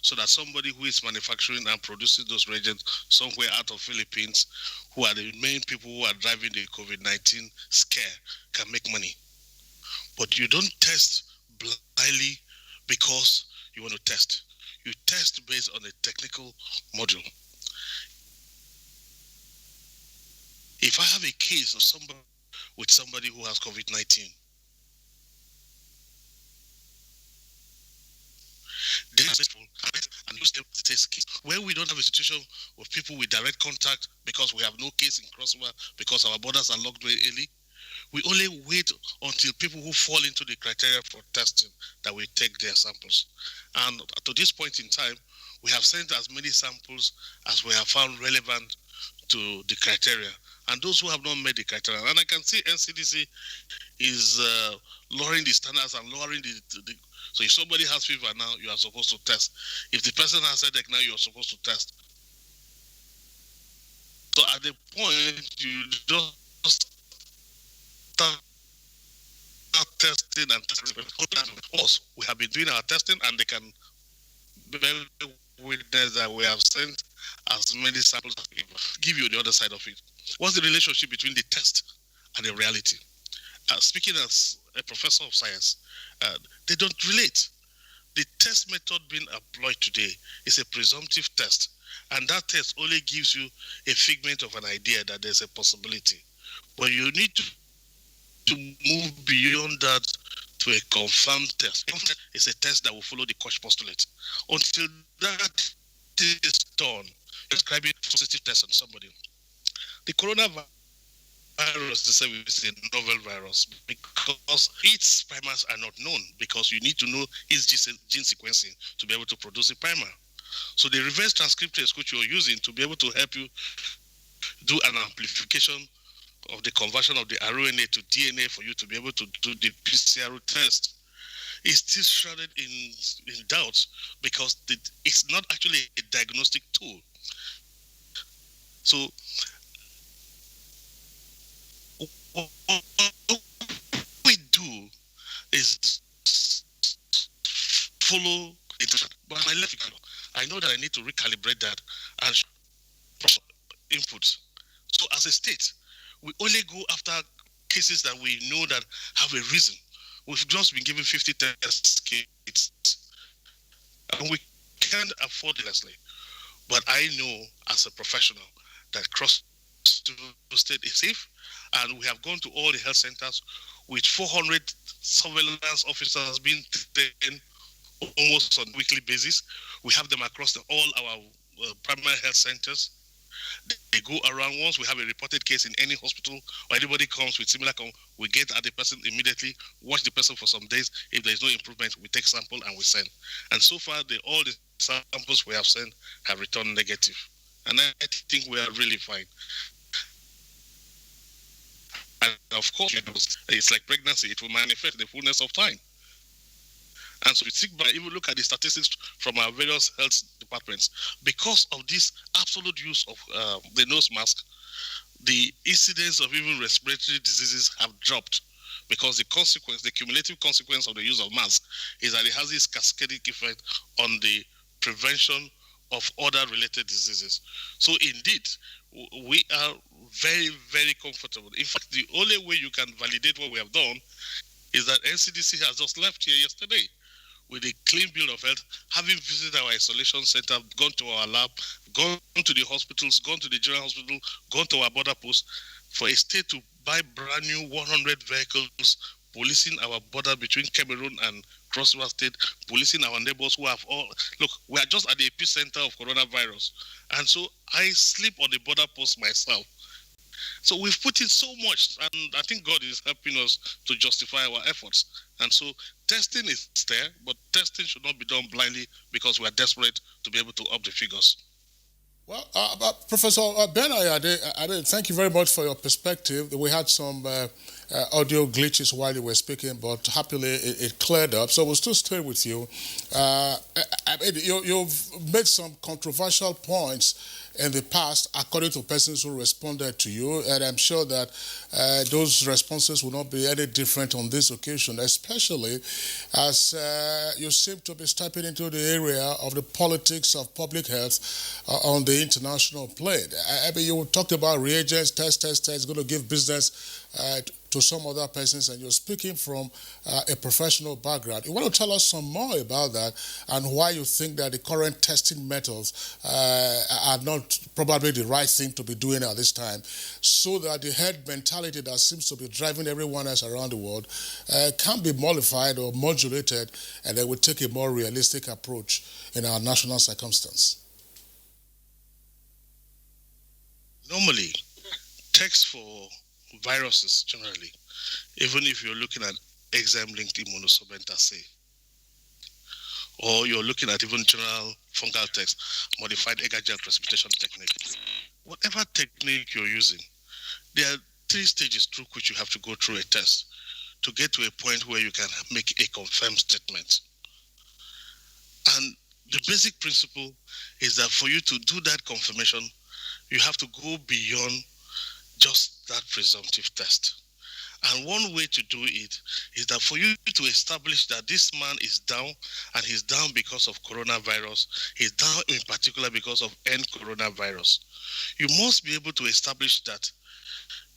so that somebody who is manufacturing and producing those reagents somewhere out of Philippines, who are the main people who are driving the COVID-19 scare, can make money. But you don't test blindly because you want to test. You test based on a technical model. If I have a case of somebody who has COVID-19, and use the test case. Where we don't have a situation of people with direct contact because we have no case in crossover because our borders are locked very early, we only wait until people who fall into the criteria for testing that we take their samples. And to this point in time, we have sent as many samples as we have found relevant to the criteria. And those who have not met the criteria, and I can see NCDC is lowering the standards and lowering the so if somebody has fever now, you are supposed to test. If the person has headache now, you are supposed to test. So at the point, you just start testing and testing. Also, we have been doing our testing, and they can bear witness that we have sent as many samples as we give you the other side of it. What's the relationship between the test and the reality? Speaking as a professor of science, they don't relate. The test method being employed today is a presumptive test, and that test only gives you a figment of an idea that there's a possibility. But you need to move beyond that to a confirmed test. It's a test that will follow the Koch postulate. Until that is done, describing positive test on somebody. The coronavirus is a novel virus because its primers are not known, because you need to know its gene sequencing to be able to produce a primer. So the reverse transcriptase which you're using to be able to help you do an amplification of the conversion of the RNA to DNA for you to be able to do the PCR test is still shrouded in doubt, because it's not actually a diagnostic tool. So what we do is follow it. But I know that I need to recalibrate that and inputs. So as a state, we only go after cases that we know that have a reason. we've just been given 50 test kits, and we can't afford it, Leslie. But I know as a professional that Cross State is safe, and we have gone to all the health centers with 400 surveillance officers being trained almost on a weekly basis. We have them across all our primary health centers. They go around. Once we have a reported case in any hospital or anybody comes with similar we get at the person immediately, watch the person for some days. If there is no improvement, we take sample and we send. And so far, all the samples we have sent have returned negative. And I think we are really fine. And of course, it's like pregnancy. It will manifest in the fullness of time. And so even look at the statistics from our various health departments. Because of this absolute use of the nose mask, the incidence of even respiratory diseases have dropped, because the cumulative consequence of the use of mask is that it has this cascading effect on the prevention of other related diseases. So indeed, we are very, very comfortable. In fact, the only way you can validate what we have done is that NCDC has just left here yesterday with a clean bill of health, having visited our isolation center, gone to our lab, gone to the hospitals, gone to the general hospital, gone to our border post, for a state to buy brand new 100 vehicles, policing our border between Cameroon and Cross River State, policing our neighbors who have all... Look, we are just at the epicenter of coronavirus. And so I sleep on the border post myself. So we've put in so much, and I think God is helping us to justify our efforts. And so testing is there, but testing should not be done blindly because we are desperate to be able to up the figures. Well, Professor Ben Ayade, thank you very much for your perspective. We had some audio glitches while you were speaking, but happily it cleared up. So we'll still stay with you. You've made some controversial points in the past, according to persons who responded to you, and I'm sure that those responses will not be any different on this occasion, especially as you seem to be stepping into the area of the politics of public health on the international plane. I mean, you talked about reagents, tests, going to give business to some other persons, and you're speaking from a professional background. You want to tell us some more about that and why you think that the current testing methods are not probably the right thing to be doing at this time, so that the herd mentality that seems to be driving everyone else around the world can be modified or modulated, and then we take a more realistic approach in our national circumstance. Normally, tests for viruses generally, even if you're looking at enzyme-linked immunosorbent or you're looking at even general fungal tests, modified agar-gel precipitation technique, whatever technique you're using, there are 3 stages through which you have to go through a test to get to a point where you can make a confirmed statement. And the basic principle is that for you to do that confirmation, you have to go beyond just that presumptive test. And one way to do it is that for you to establish that this man is down, and he's down because of coronavirus, he's down in particular because of coronavirus, you must be able to establish that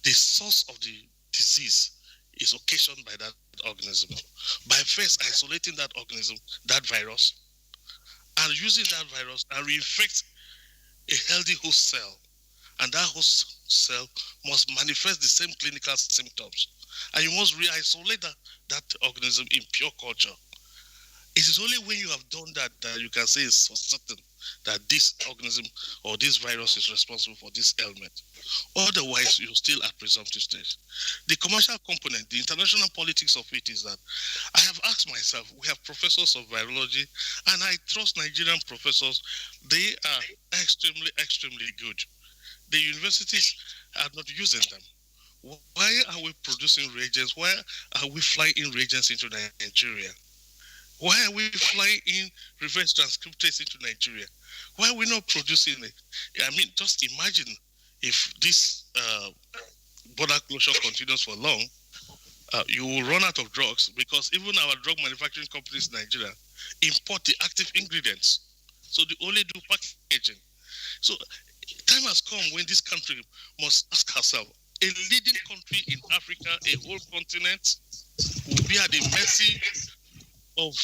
the source of the disease is occasioned by that organism, by first isolating that organism, that virus, and using that virus and reinfect a healthy host cell. And that host cell must manifest the same clinical symptoms. And you must re-isolate that organism in pure culture. It is only when you have done that that you can say it's for certain that this organism or this virus is responsible for this ailment. Otherwise, you're still at presumptive stage. The commercial component, the international politics of it is that I have asked myself, we have professors of virology, and I trust Nigerian professors. They are extremely, extremely good. The universities are not using them. Why are we producing reagents? Why are we flying in reagents into Nigeria? Why are we flying in reverse transcriptase into Nigeria? Why are we not producing it? I mean, just imagine if this border closure continues for long, you will run out of drugs, because even our drug manufacturing companies in Nigeria import the active ingredients. So they only do packaging. So time has come when this country must ask herself, a leading country in Africa, a whole continent, be at the mercy of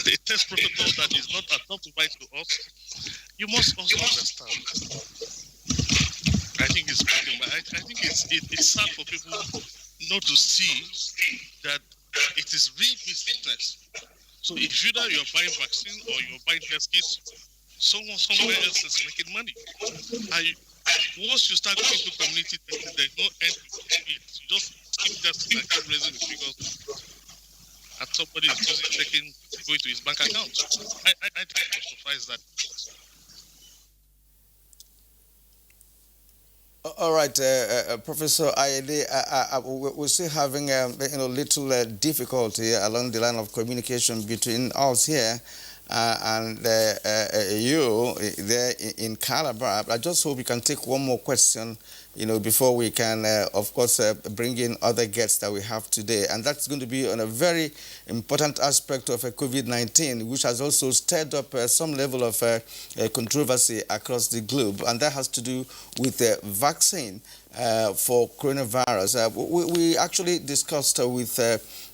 a test protocol that is not adopted by to us, you must also understand. I think it's breaking, but I think it's sad for people not to see that it is real business. So if either you're buying vaccine or you're buying test kits, someone somewhere else is making money. And once you start going to community testing, there's no end to it. You just keep testing and keep raising the figures, and somebody is going to his bank account. I think it justifies that. All right, Professor Ayede, we're still having little difficulty along the line of communication between us here and you there in Calabar. I just hope you can take one more question, before we can, of course, bring in other guests that we have today. And that's going to be on a very important aspect of COVID-19, which has also stirred up some level of controversy across the globe. And that has to do with the vaccine for coronavirus. We actually discussed with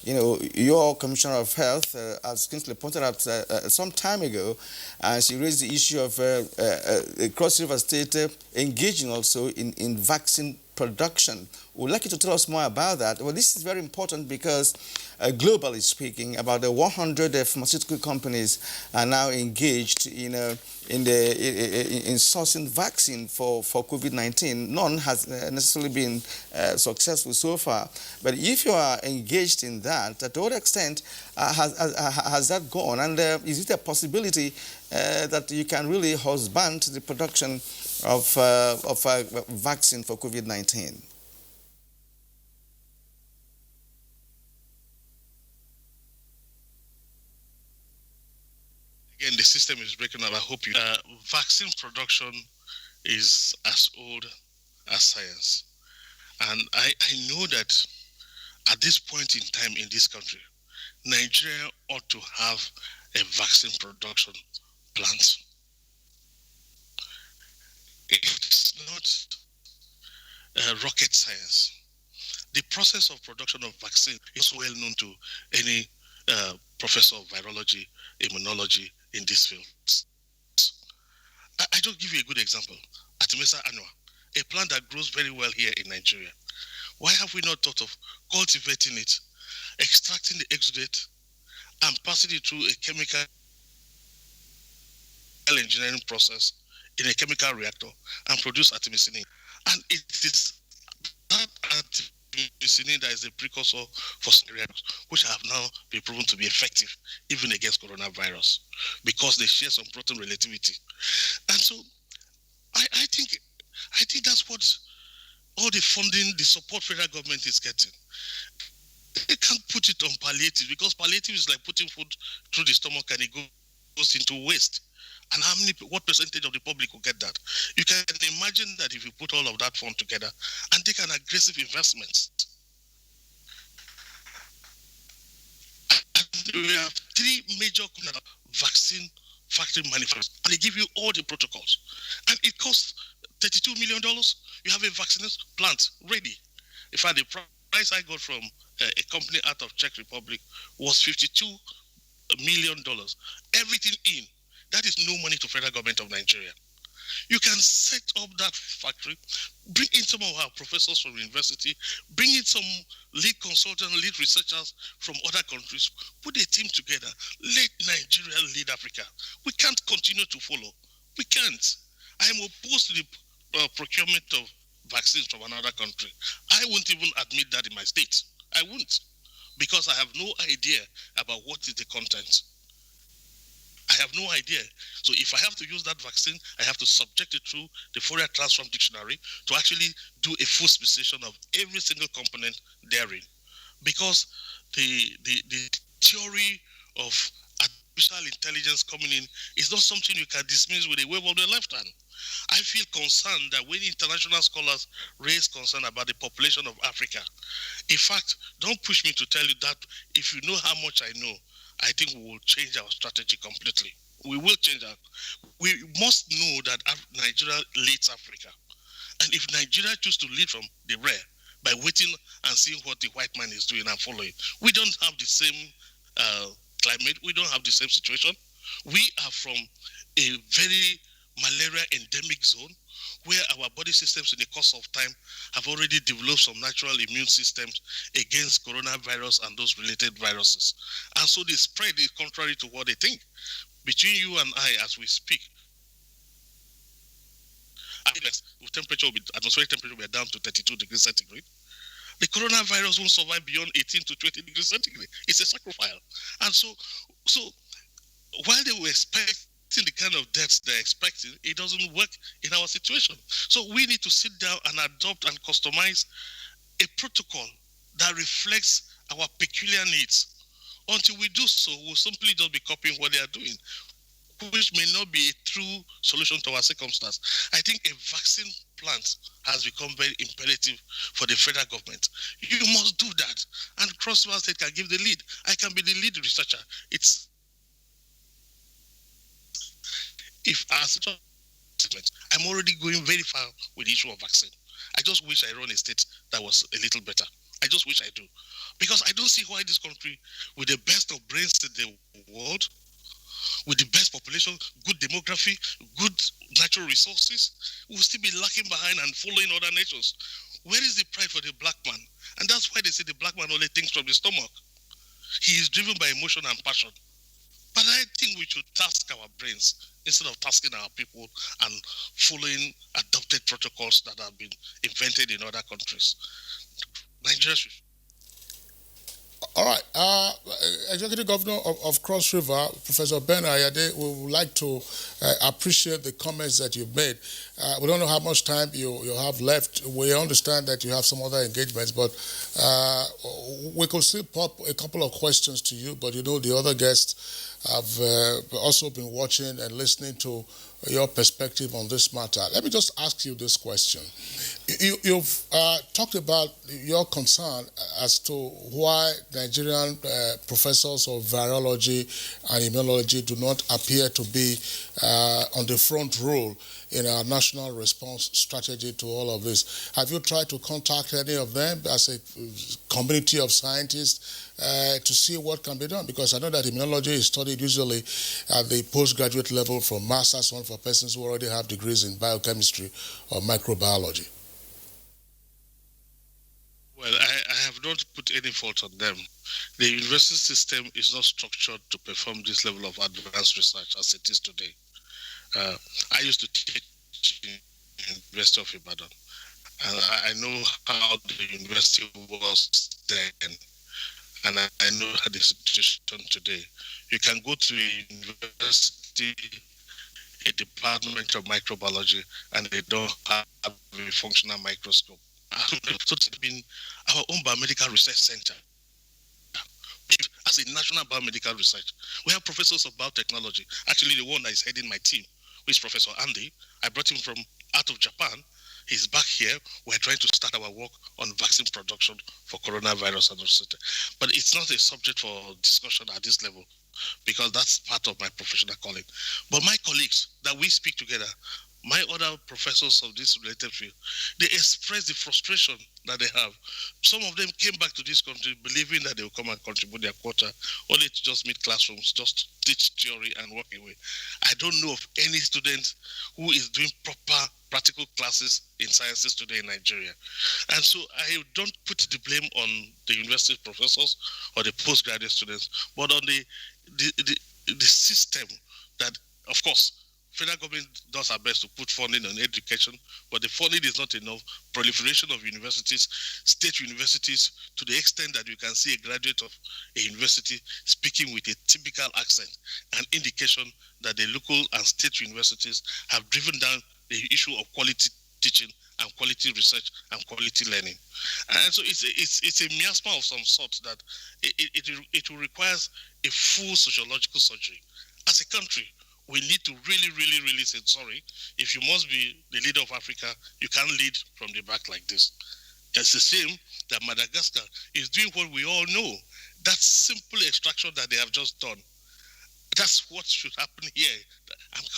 your Commissioner of Health, as Kingsley pointed out some time ago, and she raised the issue of Cross River State engaging also in vaccine production. We'd like you to tell us more about that. Well, this is very important because globally speaking, about 100 pharmaceutical companies are now engaged in sourcing vaccine for COVID-19. None has necessarily been successful so far. But if you are engaged in that, to what extent has that gone? And is it a possibility that you can really husband the production of vaccine for COVID-19? Again, the system is breaking up. I hope you. Vaccine production is as old as science. And I know that at this point in time in this country, Nigeria ought to have a vaccine production plant. It's not rocket science. The process of production of vaccine is well known to any professor of virology, immunology in this field. I just give you a good example. Artemisa annua, a plant that grows very well here in Nigeria. Why have we not thought of cultivating it, extracting the exudate, and passing it through a chemical engineering process in a chemical reactor and produce artemisinin? And it is that artemisinin that is the precursor for some reactors, which have now been proven to be effective even against coronavirus because they share some protein relativity. And so I think that's what all the funding, the support federal government is getting. They can't put it on palliative because palliative is like putting food through the stomach and it goes into waste. And what percentage of the public will get that? You can imagine that if you put all of that fund together and take an aggressive investment. And we have 3 major vaccine factory manufacturers, and they give you all the protocols. And it costs $32 million. You have a vaccination plant ready. In fact, the price I got from a company out of Czech Republic was $52 million. Everything in. That is no money to federal government of Nigeria. You can set up that factory, bring in some of our professors from university, bring in some lead consultants, lead researchers from other countries, put a team together, let Nigeria lead Africa. We can't continue to follow. We can't. I am opposed to the procurement of vaccines from another country. I won't even admit that in my state. I won't, because I have no idea about what is the content. I have no idea. So if I have to use that vaccine, I have to subject it through the Fourier Transform Dictionary to actually do a full specification of every single component therein. Because the theory of artificial intelligence coming in is not something you can dismiss with a wave of the left hand. I feel concerned that when international scholars raise concern about the population of Africa, in fact, don't push me to tell you that if you know how much I know, I think we will change our strategy completely. We will change that. We must know that Nigeria leads Africa. And if Nigeria chooses to lead from the rear, by waiting and seeing what the white man is doing and following. We don't have the same climate. We don't have the same situation. We are from a very malaria endemic zone where our body systems in the course of time have already developed some natural immune systems against coronavirus and those related viruses. And so the spread is contrary to what they think. Between you and I, as we speak, atmospheric temperature will be down to 32 degrees centigrade. The coronavirus won't survive beyond 18 to 20 degrees centigrade. It's a sacrifice. And so while they were expecting the kind of deaths they're expecting, it doesn't work in our situation. So we need to sit down and adopt and customize a protocol that reflects our peculiar needs. Until we do so, we'll simply just be copying what they are doing, which may not be a true solution to our circumstance. I think a vaccine plant has become very imperative for the federal government. You must do that. And Cross River State can give the lead. I can be the lead researcher. I'm already going very far with the issue of vaccine. I just wish I run a state that was a little better. I just wish I do. Because I don't see why this country, with the best of brains in the world, with the best population, good demography, good natural resources, will still be lacking behind and following other nations. Where is the pride for the black man? And that's why they say the black man only thinks from the stomach. He is driven by emotion and passion. But I think we should task our brains instead of tasking our people and following adopted protocols that have been invented in other countries. Nigeria should. All right. Executive Governor of Cross River, Professor Ben Ayade, we would like to appreciate the comments that you've made. We don't know how much time you have left. We understand that you have some other engagements, but we could still pop a couple of questions to you, but you know the other guests have also been watching and listening to your perspective on this matter. Let me just ask you this question. You've talked about your concern as to why Nigerian professors of virology and immunology do not appear to be on the front row in our national response strategy to all of this. Have you tried to contact any of them as a community of scientists to see what can be done? Because I know that immunology is studied usually at the postgraduate level from master's on for persons who already have degrees in biochemistry or microbiology. Well, I have not put any fault on them. The university system is not structured to perform this level of advanced research as it is today. I used to teach in the University of Ibadan, and I know how the university was then, and I know how the situation today. You can go to a university, a department of microbiology, and they don't have a functional microscope. So it's been our own biomedical research center. As a national biomedical research, we have professors of biotechnology. Actually, the one that is heading my team, who is Professor Andy, I brought him from out of Japan. He's back here. We're trying to start our work on vaccine production for coronavirus and etc. But it's not a subject for discussion at this level, because that's part of my professional calling. But my colleagues that we speak together, my other professors of this related field, they express the frustration that they have. Some of them came back to this country believing that they will come and contribute their quota, only to just meet classrooms, just teach theory and walk away. I don't know of any student who is doing proper practical classes in sciences today in Nigeria. And so I don't put the blame on the university professors or the postgraduate students, but on the system that, of course, federal government does our best to put funding on education, but the funding is not enough. Proliferation of universities, state universities, to the extent that you can see a graduate of a university speaking with a typical accent, an indication that the local and state universities have driven down the issue of quality teaching and quality research and quality learning. And so it's a miasma of some sort that it will require a full sociological surgery. As a country, we need to really say sorry. If you must be the leader of Africa, you can't lead from the back like this. It's the same that Madagascar is doing what we all know. That simple extraction that they have just done. That's what should happen here.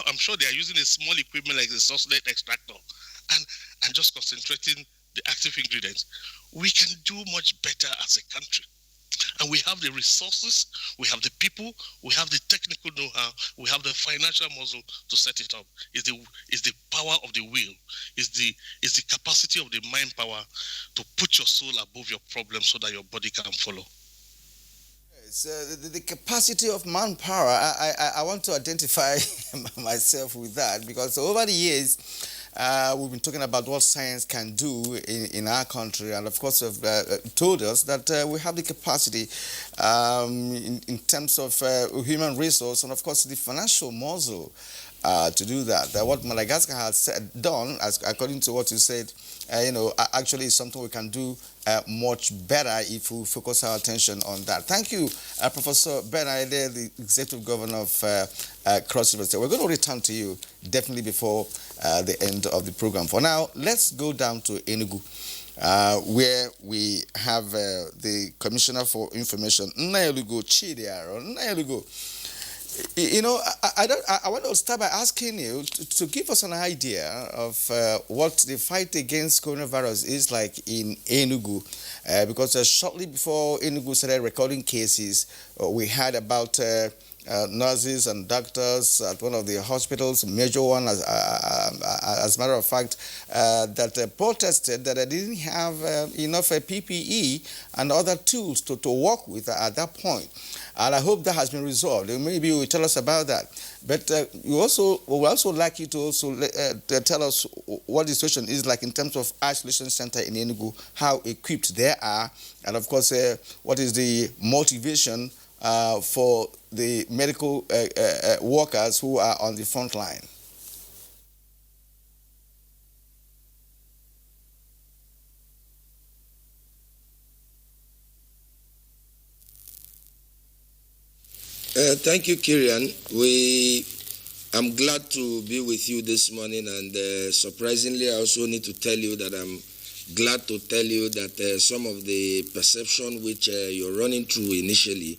I'm sure they are using a small equipment like the succinate extractor and just concentrating the active ingredients, we can do much better as a country. And we have the resources, we have the people, we have the technical know-how, we have the financial muscle to set it up. It's the power of the will, it's the capacity of the mind power to put your soul above your problem so that your body can follow. The capacity of manpower, I want to identify myself with that, because over the years, we've been talking about what science can do in our country, and of course have told us that we have the capacity in terms of human resource and of course the financial muscle to do that. What Madagascar has done, as according to what you said, actually is something we can do much better if we focus our attention on that. Thank you, Professor Ben Aide, the Executive Governor of Cross River State. We're going to return to you definitely before the end of the program. For now, let's go down to Enugu, where we have the Commissioner for Information, Nnaelugo Chidiaro. Nnaelugo, I want to start by asking you to give us an idea of what the fight against coronavirus is like in Enugu, because shortly before Enugu started recording cases, we heard about nurses and doctors at one of the hospitals, major one, as a matter of fact, that protested that they didn't have enough PPE and other tools to work with at that point. And I hope that has been resolved. Maybe you will tell us about that. But we would also like you to also tell us what the situation is like in terms of isolation center in Enugu, how equipped they are, and of course, what is the motivation for the medical workers who are on the front line. Thank you, Kirian. I'm glad to be with you this morning, and surprisingly, I also need to tell you that I'm glad to tell you that some of the perception which you're running through initially,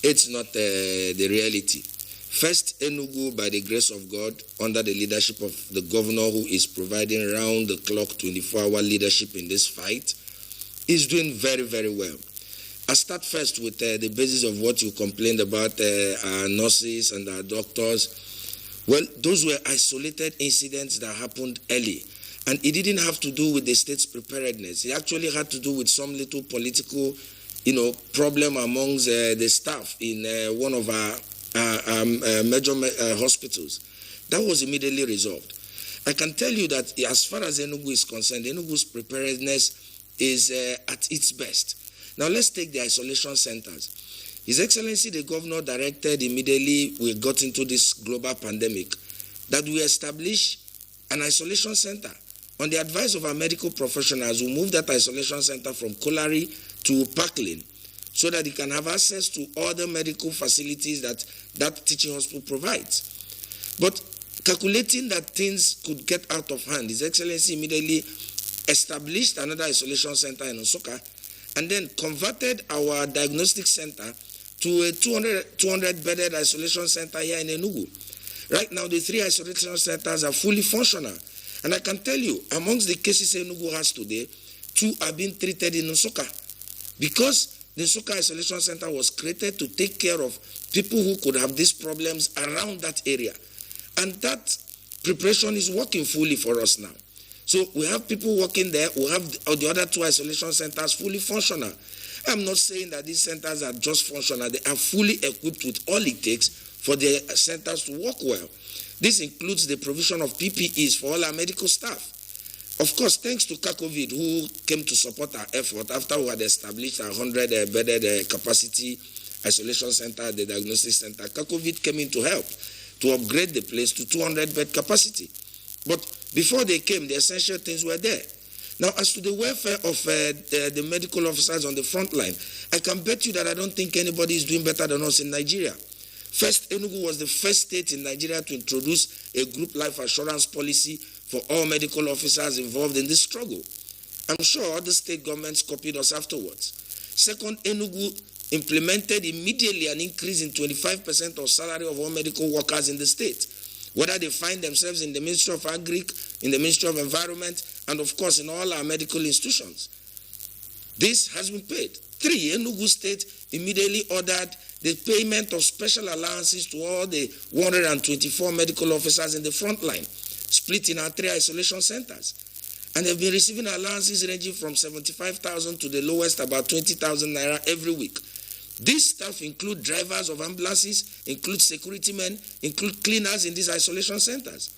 it's not the reality. First, Enugu, by the grace of God, under the leadership of the governor who is providing round-the-clock 24-hour leadership in this fight, is doing very, very well. I start first with the basis of what you complained about our nurses and our doctors. Well, those were isolated incidents that happened early. And it didn't have to do with the state's preparedness. It actually had to do with some little political, problem amongst the staff in one of our major hospitals. That was immediately resolved. I can tell you that as far as Enugu is concerned, Enugu's preparedness is at its best. Now let's take the isolation centers. His Excellency the Governor directed immediately we got into this global pandemic that we establish an isolation center. On the advice of our medical professionals, we moved that isolation center from Kolari to Parkland so that it can have access to all the medical facilities that teaching hospital provides. But calculating that things could get out of hand, His Excellency immediately established another isolation center in Osoka and then converted our diagnostic center to a 200-bedded isolation center here in Enugu. Right now, the 3 isolation centers are fully functional. And I can tell you, amongst the cases Enugu has today, 2 are being treated in Nsukka. Because the Nsukka Isolation Center was created to take care of people who could have these problems around that area. And that preparation is working fully for us now. So we have people working there. We have the other 2 isolation centers fully functional. I'm not saying that these centers are just functional. They are fully equipped with all it takes for the centers to work well. This includes the provision of PPEs for all our medical staff. Of course, thanks to Kakovid, who came to support our effort after we had established a 100-bedded capacity isolation center, the diagnostic center. Kakovid came in to help to upgrade the place to 200-bed capacity. But before they came, the essential things were there. Now, as to the welfare of the medical officers on the front line, I can bet you that I don't think anybody is doing better than us in Nigeria. First, Enugu was the first state in Nigeria to introduce a group life assurance policy for all medical officers involved in this struggle. I'm sure other state governments copied us afterwards. Second, Enugu implemented immediately an increase in 25% of salary of all medical workers in the state, whether they find themselves in the Ministry of Agric, in the Ministry of Environment, and of course in all our medical institutions. This has been paid. 3, Enugu State immediately ordered the payment of special allowances to all the 124 medical officers in the front line, split in our 3 isolation centers. And they've been receiving allowances ranging from 75,000 to the lowest, about 20,000 naira every week. This staff include drivers of ambulances, include security men, include cleaners in these isolation centers.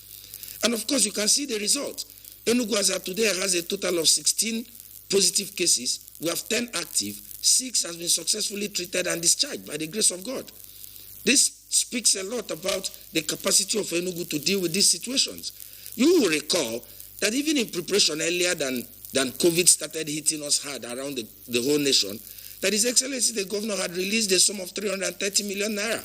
And of course, you can see the result. Enugu as of today has a total of 16 positive cases. We have 10 active. 6 has been successfully treated and discharged by the grace of God. This speaks a lot about the capacity of Enugu to deal with these situations. You will recall that even in preparation earlier than COVID started hitting us hard around the whole nation, that His Excellency the Governor had released a sum of 330 million naira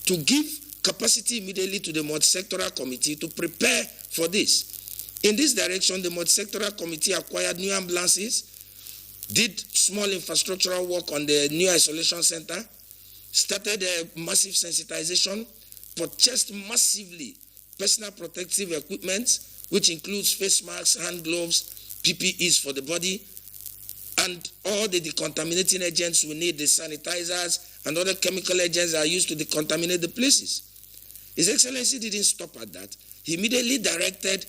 to give capacity immediately to the multi-sectoral committee to prepare for this. In this direction, the multi-sectoral committee acquired new ambulances, did small infrastructural work on the new isolation center, started a massive sensitization, purchased massively personal protective equipment, which includes face masks, hand gloves, PPEs for the body, and all the decontaminating agents we need, the sanitizers and other chemical agents that are used to decontaminate the places. His Excellency didn't stop at that. He immediately directed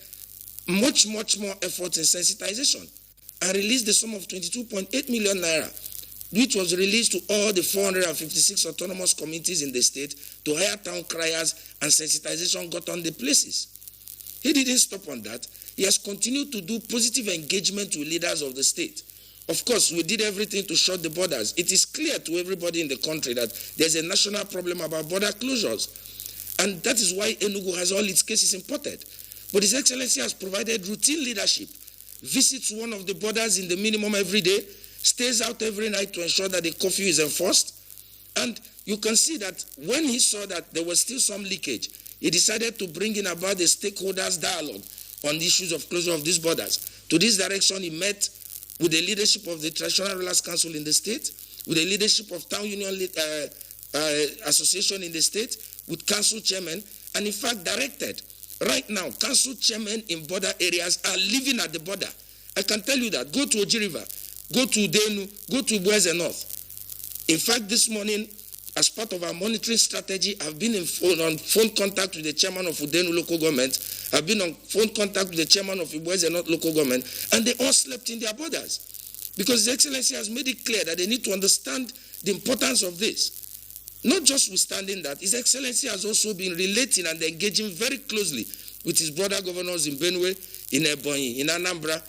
much more effort in sensitization and released the sum of 22.8 million naira, which was released to all the 456 autonomous communities in the state to hire town criers, and sensitization got on the places. He didn't stop on that. He has continued to do positive engagement with leaders of the state. Of course, we did everything to shut the borders. It is clear to everybody in the country that there's a national problem about border closures. And that is why Enugu has all its cases imported. But His Excellency has provided routine leadership, visits one of the borders in the minimum every day, stays out every night to ensure that the curfew is enforced. And you can see that when he saw that there was still some leakage, he decided to bring in about the stakeholders dialogue on the issues of closure of these borders. To this direction, he met with the leadership of the Traditional Rulers Council in the state, with the leadership of Town Union Association in the state, with council chairmen, and in fact directed. Right now, council chairmen in border areas are living at the border. I can tell you that. Go to Oji River, go to Udenu, go to Ibueze North. In fact, this morning, as part of our monitoring strategy, I've been on phone contact with the chairman of Udenu local government. I've been on phone contact with the chairman of Ibueze North local government, and they all slept in their borders. Because His Excellency has made it clear that they need to understand the importance of this. Not just withstanding that, His Excellency has also been relating and engaging very closely with his brother governors in Benue, in Ebonyi, in Anambra,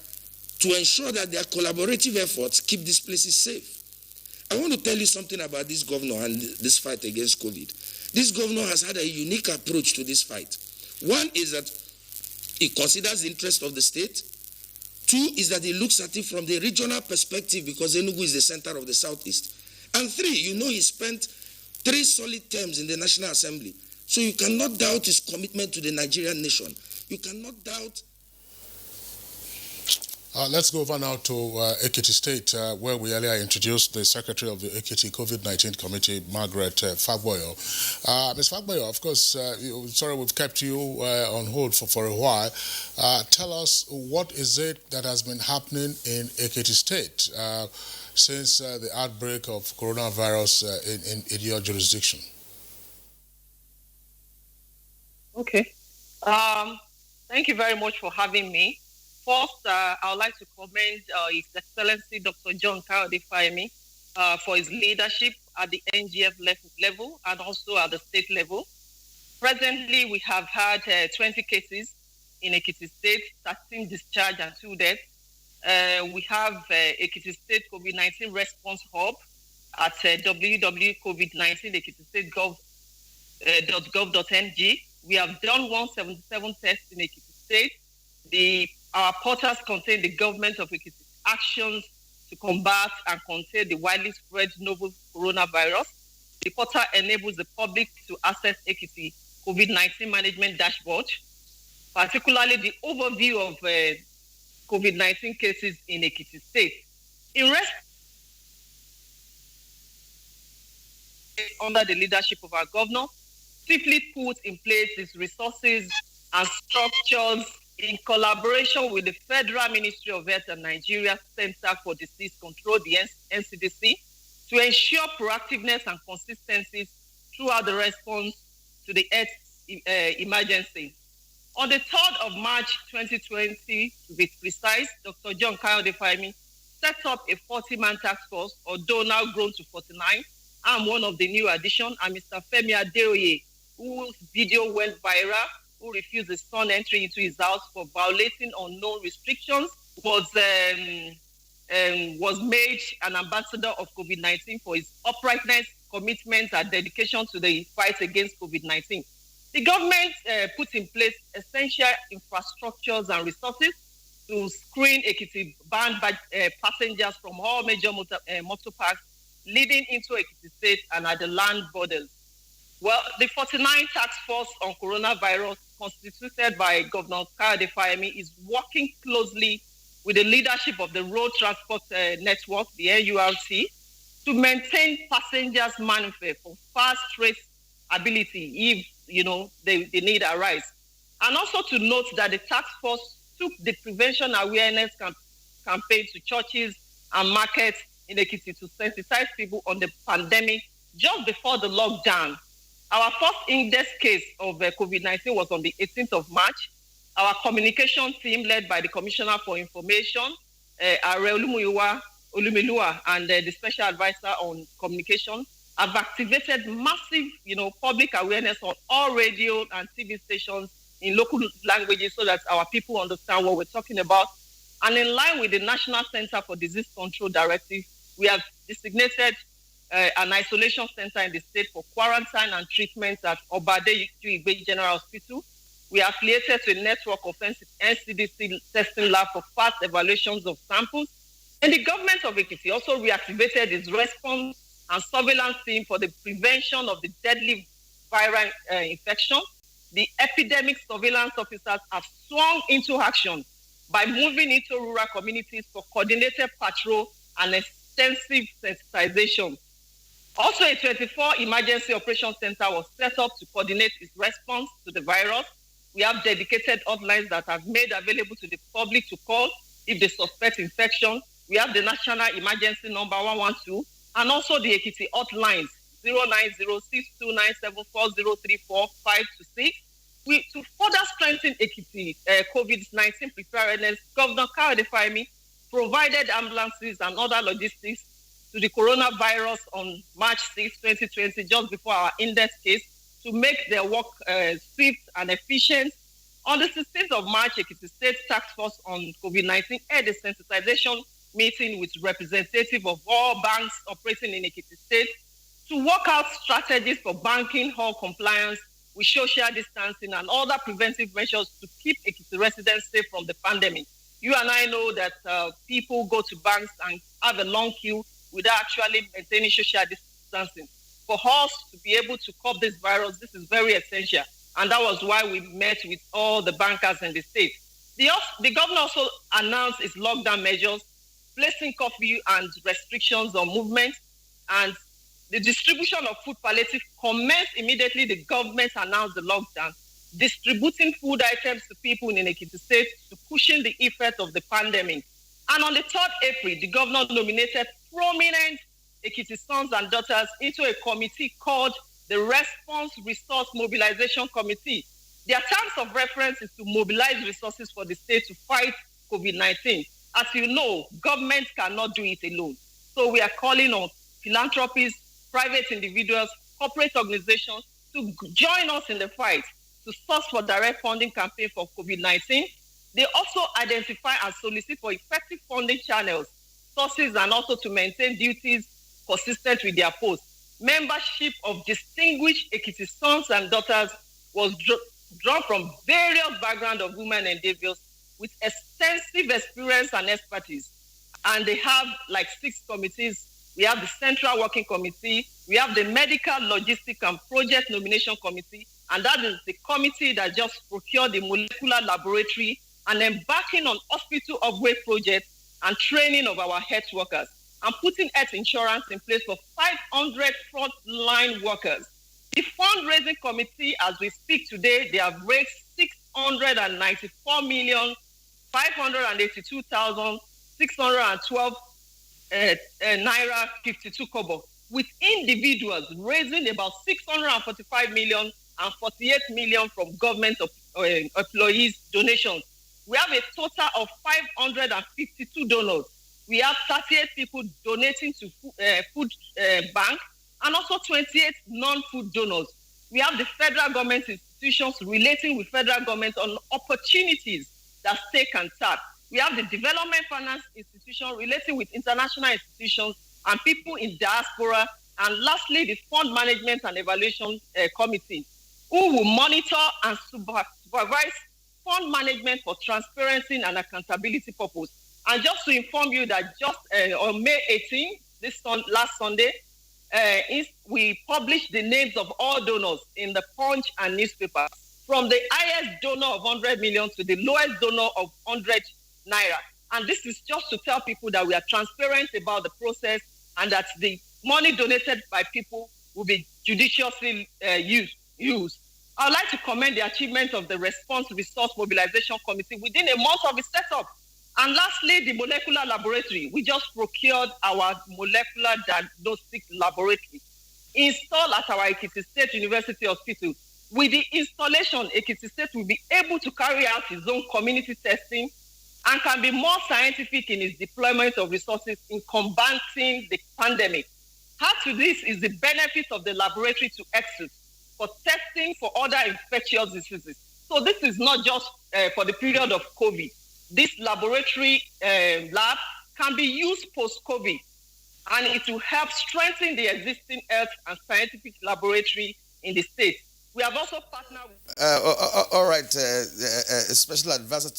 to ensure that their collaborative efforts keep these places safe. I want to tell you something about this governor and this fight against COVID. This governor has had a unique approach to this fight. One is that he considers the interest of the state. 2 is that he looks at it from the regional perspective, because Enugu is the center of the southeast. And 3, he spent 3 solid terms in the National Assembly. So you cannot doubt his commitment to the Nigerian nation. You cannot doubt. Let's go over now to Ekiti State, where we earlier introduced the Secretary of the Ekiti COVID-19 Committee, Margaret Fagboyo. Ms. Fagboyo, of course, sorry we've kept you on hold for a while. Tell us, what is it that has been happening in Ekiti State since the outbreak of coronavirus in your jurisdiction? Okay. Thank you very much for having me. First, I would like to commend His Excellency Dr. John Kayode Fayemi for his leadership at the NGF level and also at the state level. Presently, we have had 20 cases in Ekiti State, 13 discharged and 2 deaths. We have Ekiti State COVID-19 Response Hub at www.covid19ekitistate.gov.ng. We have done 177 tests in Ekiti State. Our portals contain the government of Ekiti's actions to combat and contain the widely spread novel coronavirus. The portal enables the public to access Ekiti COVID-19 management dashboard, particularly the overview of COVID-19 cases in Ekiti State. In response, under the leadership of our governor, swiftly put in place these resources and structures in collaboration with the Federal Ministry of Health and Nigeria Center for Disease Control, the NCDC, to ensure proactiveness and consistency throughout the response to the health emergency. On the 3rd of March 2020, to be precise, Dr. John Kayode Fayemi set up a 40-man task force, although now grown to 49. I'm one of the new addition, and Mr. Femi Adeoye, whose video went viral, who refused his son entry into his house for violating unknown restrictions, was made an ambassador of COVID-19 for his uprightness, commitment, and dedication to the fight against COVID-19. The government put in place essential infrastructures and resources to screen Ekiti banned passengers from all major motor parks leading into Ekiti State and at the land borders. Well, the 49 task force on coronavirus, constituted by Governor Kayode Fayemi, is working closely with the leadership of the Road Transport Network, the NURT, to maintain passengers' manifest for fast traceability if the need arise. And also to note that the task force took the prevention awareness campaign to churches and markets in Ekiti to sensitize people on the pandemic just before the lockdown. Our first index case of COVID-19 was on the 18th of March. Our communication team, led by the Commissioner for Information, Are Olumilua, and the Special Advisor on Communication, have activated massive, public awareness on all radio and TV stations in local languages so that our people understand what we're talking about. And in line with the National Center for Disease Control Directive, we have designated an isolation center in the state for quarantine and treatment at Obade Igbe General Hospital. We are affiliated to a network of NCDC testing lab for fast evaluations of samples. And the government of Ekiti also reactivated its response and surveillance team for the prevention of the deadly viral infection. The epidemic surveillance officers have swung into action by moving into rural communities for coordinated patrol and extensive sensitization. Also, a 24 emergency operation center was set up to coordinate its response to the virus. We have dedicated hotlines that are made available to the public to call if they suspect infection. We have the national emergency number 112 and also the Ekiti hotlines 09062974034-526. To further strengthen Ekiti COVID-19 preparedness, Governor Kayode Fayemi provided ambulances and other logistics to the coronavirus on March 6, 2020, just before our index case, to make their work swift and efficient. On the 16th of March, Ekiti State Task Force on COVID-19 had a sensitization meeting with representatives of all banks operating in Ekiti State to work out strategies for banking hall compliance with social distancing and other preventive measures to keep Ekiti residents safe from the pandemic. You and I know that people go to banks and have a long queue without actually maintaining social distancing. For us to be able to curb this virus, this is very essential. And that was why we met with all the bankers in the state. The governor also announced its lockdown measures, placing curfew and restrictions on movement, and the distribution of food palliative commenced immediately the government announced the lockdown, distributing food items to people in Ekiti State to cushion the effect of the pandemic. And on the 3rd April, the governor nominated prominent Ekiti sons and daughters into a committee called the Response Resource Mobilization Committee. Their terms of reference is to mobilize resources for the state to fight COVID-19. As you know, government cannot do it alone. So we are calling on philanthropists, private individuals, corporate organizations to join us in the fight to source for direct funding campaign for COVID-19. They also identify and solicit for effective funding channels, sources, and also to maintain duties consistent with their posts. Membership of distinguished Ekiti sons and daughters was drawn from various backgrounds of women endeavors with extensive experience and expertise. And they have like 6 committees. We have the Central Working Committee, we have the Medical, Logistic and Project Nomination Committee, and that is the committee that just procured the molecular laboratory and embarking on hospital upgrade projects and training of our health workers, and putting health insurance in place for 500 frontline workers. The fundraising committee, as we speak today, they have raised 694,582,612 naira 52 kobo, with individuals raising about 645 million and 48 million from government employees donations. We have a total of 552 donors. We have 38 people donating to food bank and also 28 non-food donors. We have the federal government institutions relating with federal government on opportunities that state can tap. We have the development finance institution relating with international institutions and people in diaspora. And lastly, the fund management and evaluation committee, who will monitor and supervise fund management for transparency and accountability purpose. And just to inform you that just on May 18, last Sunday, we published the names of all donors in the Punch and newspaper, from the highest donor of 100 million to the lowest donor of 100 naira. And this is just to tell people that we are transparent about the process and that the money donated by people will be judiciously used. I would like to commend the achievement of the Response Resource Mobilization Committee within a month of its setup. And lastly, the molecular laboratory. We just procured our molecular diagnostic laboratory installed at our Ekiti State University Hospital. With the installation, Ekiti State will be able to carry out its own community testing and can be more scientific in its deployment of resources in combating the pandemic. Add to this is the benefit of the laboratory to EXUS for testing for other infectious diseases. So this is not just for the period of COVID. This laboratory lab can be used post-COVID, and it will help strengthen the existing health and scientific laboratory in the state. We have also partnered with... all right, Special Advisor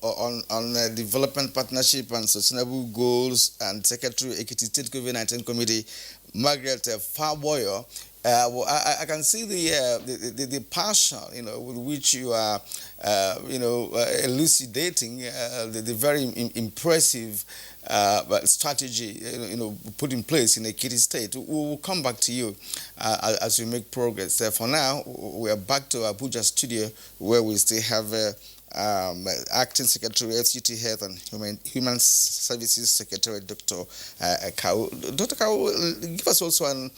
on Development Partnership and Sustainable Goals and Secretary, Ekiti State COVID-19 Committee, Margaret Farboyo. I can see the passion, with which you are, elucidating the very impressive strategy, put in place in Ekiti State. We will come back to you as we make progress. For now, we are back to Abuja studio, where we still have Acting Secretary, FCT Health and Human Services Secretary, Dr. Kau. Dr. Kau, give us also an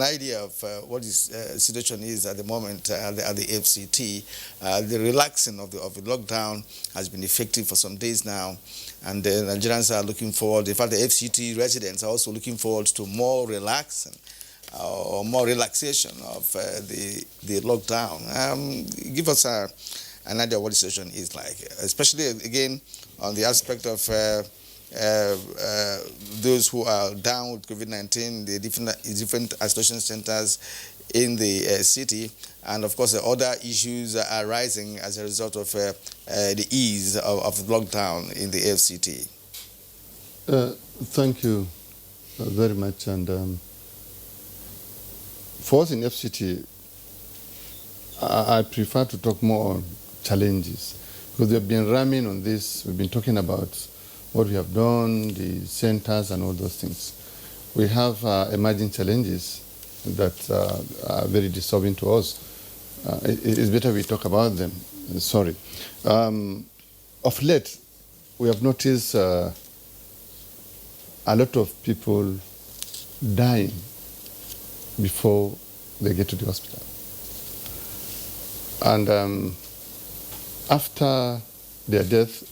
idea of what the situation is at the moment at the FCT. The relaxing of the lockdown has been effective for some days now, and the Nigerians are looking forward. In fact, the FCT residents are also looking forward to more relaxing or more relaxation of the lockdown. Give us an idea of what the situation is like, especially again on the aspect of those who are down with COVID-19, the different isolation centers in the city, and of course the other issues are rising as a result of the ease of lockdown in the FCT. Thank you very much. And for us in FCT, I prefer to talk more on challenges, because we've been ramming on this. We've been talking about what we have done, the centers and all those things. We have emerging challenges that are very disturbing to us. It's better we talk about them. Sorry. Of late, we have noticed a lot of people dying before they get to the hospital. And after their death,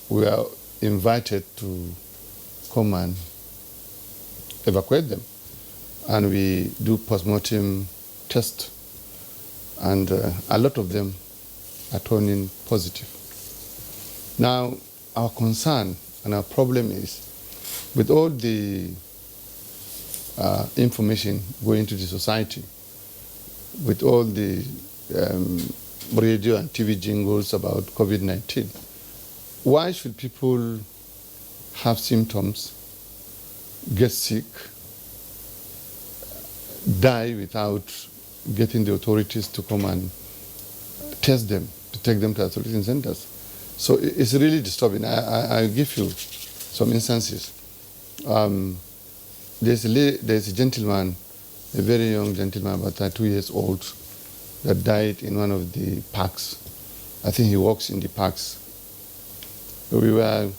we are invited to come and evacuate them, and we do postmortem tests, and a lot of them are turning positive. Now, our concern and our problem is, with all the information going to the society, with all the radio and TV jingles about COVID-19, why should people have symptoms, get sick, die without getting the authorities to come and test them, to take them to isolation centers? So it's really disturbing. I'll give you some instances. There's a gentleman, a very young gentleman, about 2 years old, that died in one of the parks. I think he works in the parks. We were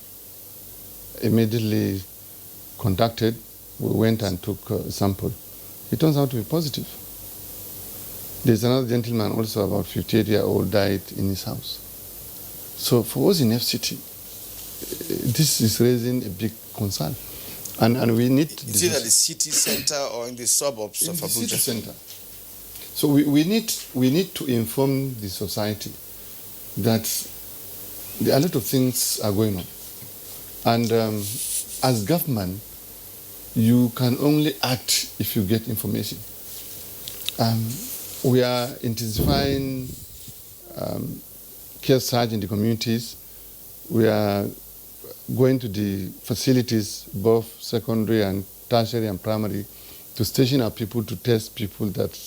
immediately contacted. We went and took a sample. It turns out to be positive. There's another gentleman, also about 58-year-old, died in his house. So for us in FCT, this is raising a big concern. And we need... Is it at the city center or in the suburbs of Abuja? In the city center. So we need to inform the society that a lot of things are going on. And as government, you can only act if you get information. We are intensifying care surge in the communities. We are going to the facilities, both secondary and tertiary and primary, to station our people to test people that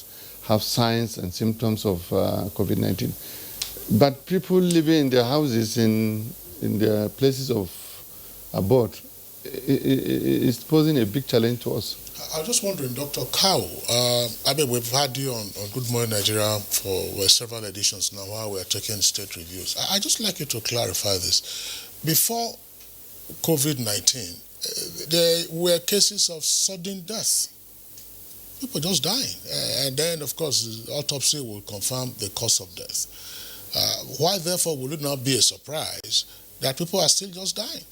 have signs and symptoms of COVID-19. But people living in their houses, in their places of abode, is posing a big challenge to us. I was just wondering, Dr. Kao, I mean, we've had you on Good Morning Nigeria for several editions now while we're taking state reviews. I'd just like you to clarify this. Before COVID-19, there were cases of sudden death. People just dying. And then, of course, the autopsy will confirm the cause of death. Why, therefore, would it not be a surprise that people are still just dying?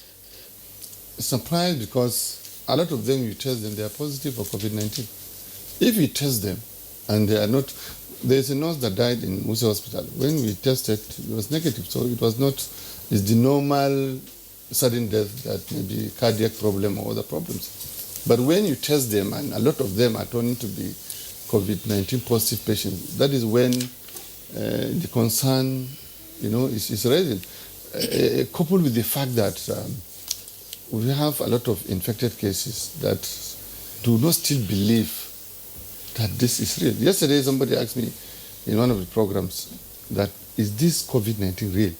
Surprised because a lot of them, you test them, they are positive for COVID-19. If you test them and they are not, there's a nurse that died in Musa Hospital. When we tested, it was negative. So it was not, it's the normal sudden death that may be cardiac problem or other problems. But when you test them, and a lot of them are turning to be COVID-19 positive patients, that is when the concern, is raising. Coupled with the fact that we have a lot of infected cases that do not still believe that this is real. Yesterday, somebody asked me in one of the programs that, is this COVID-19 real?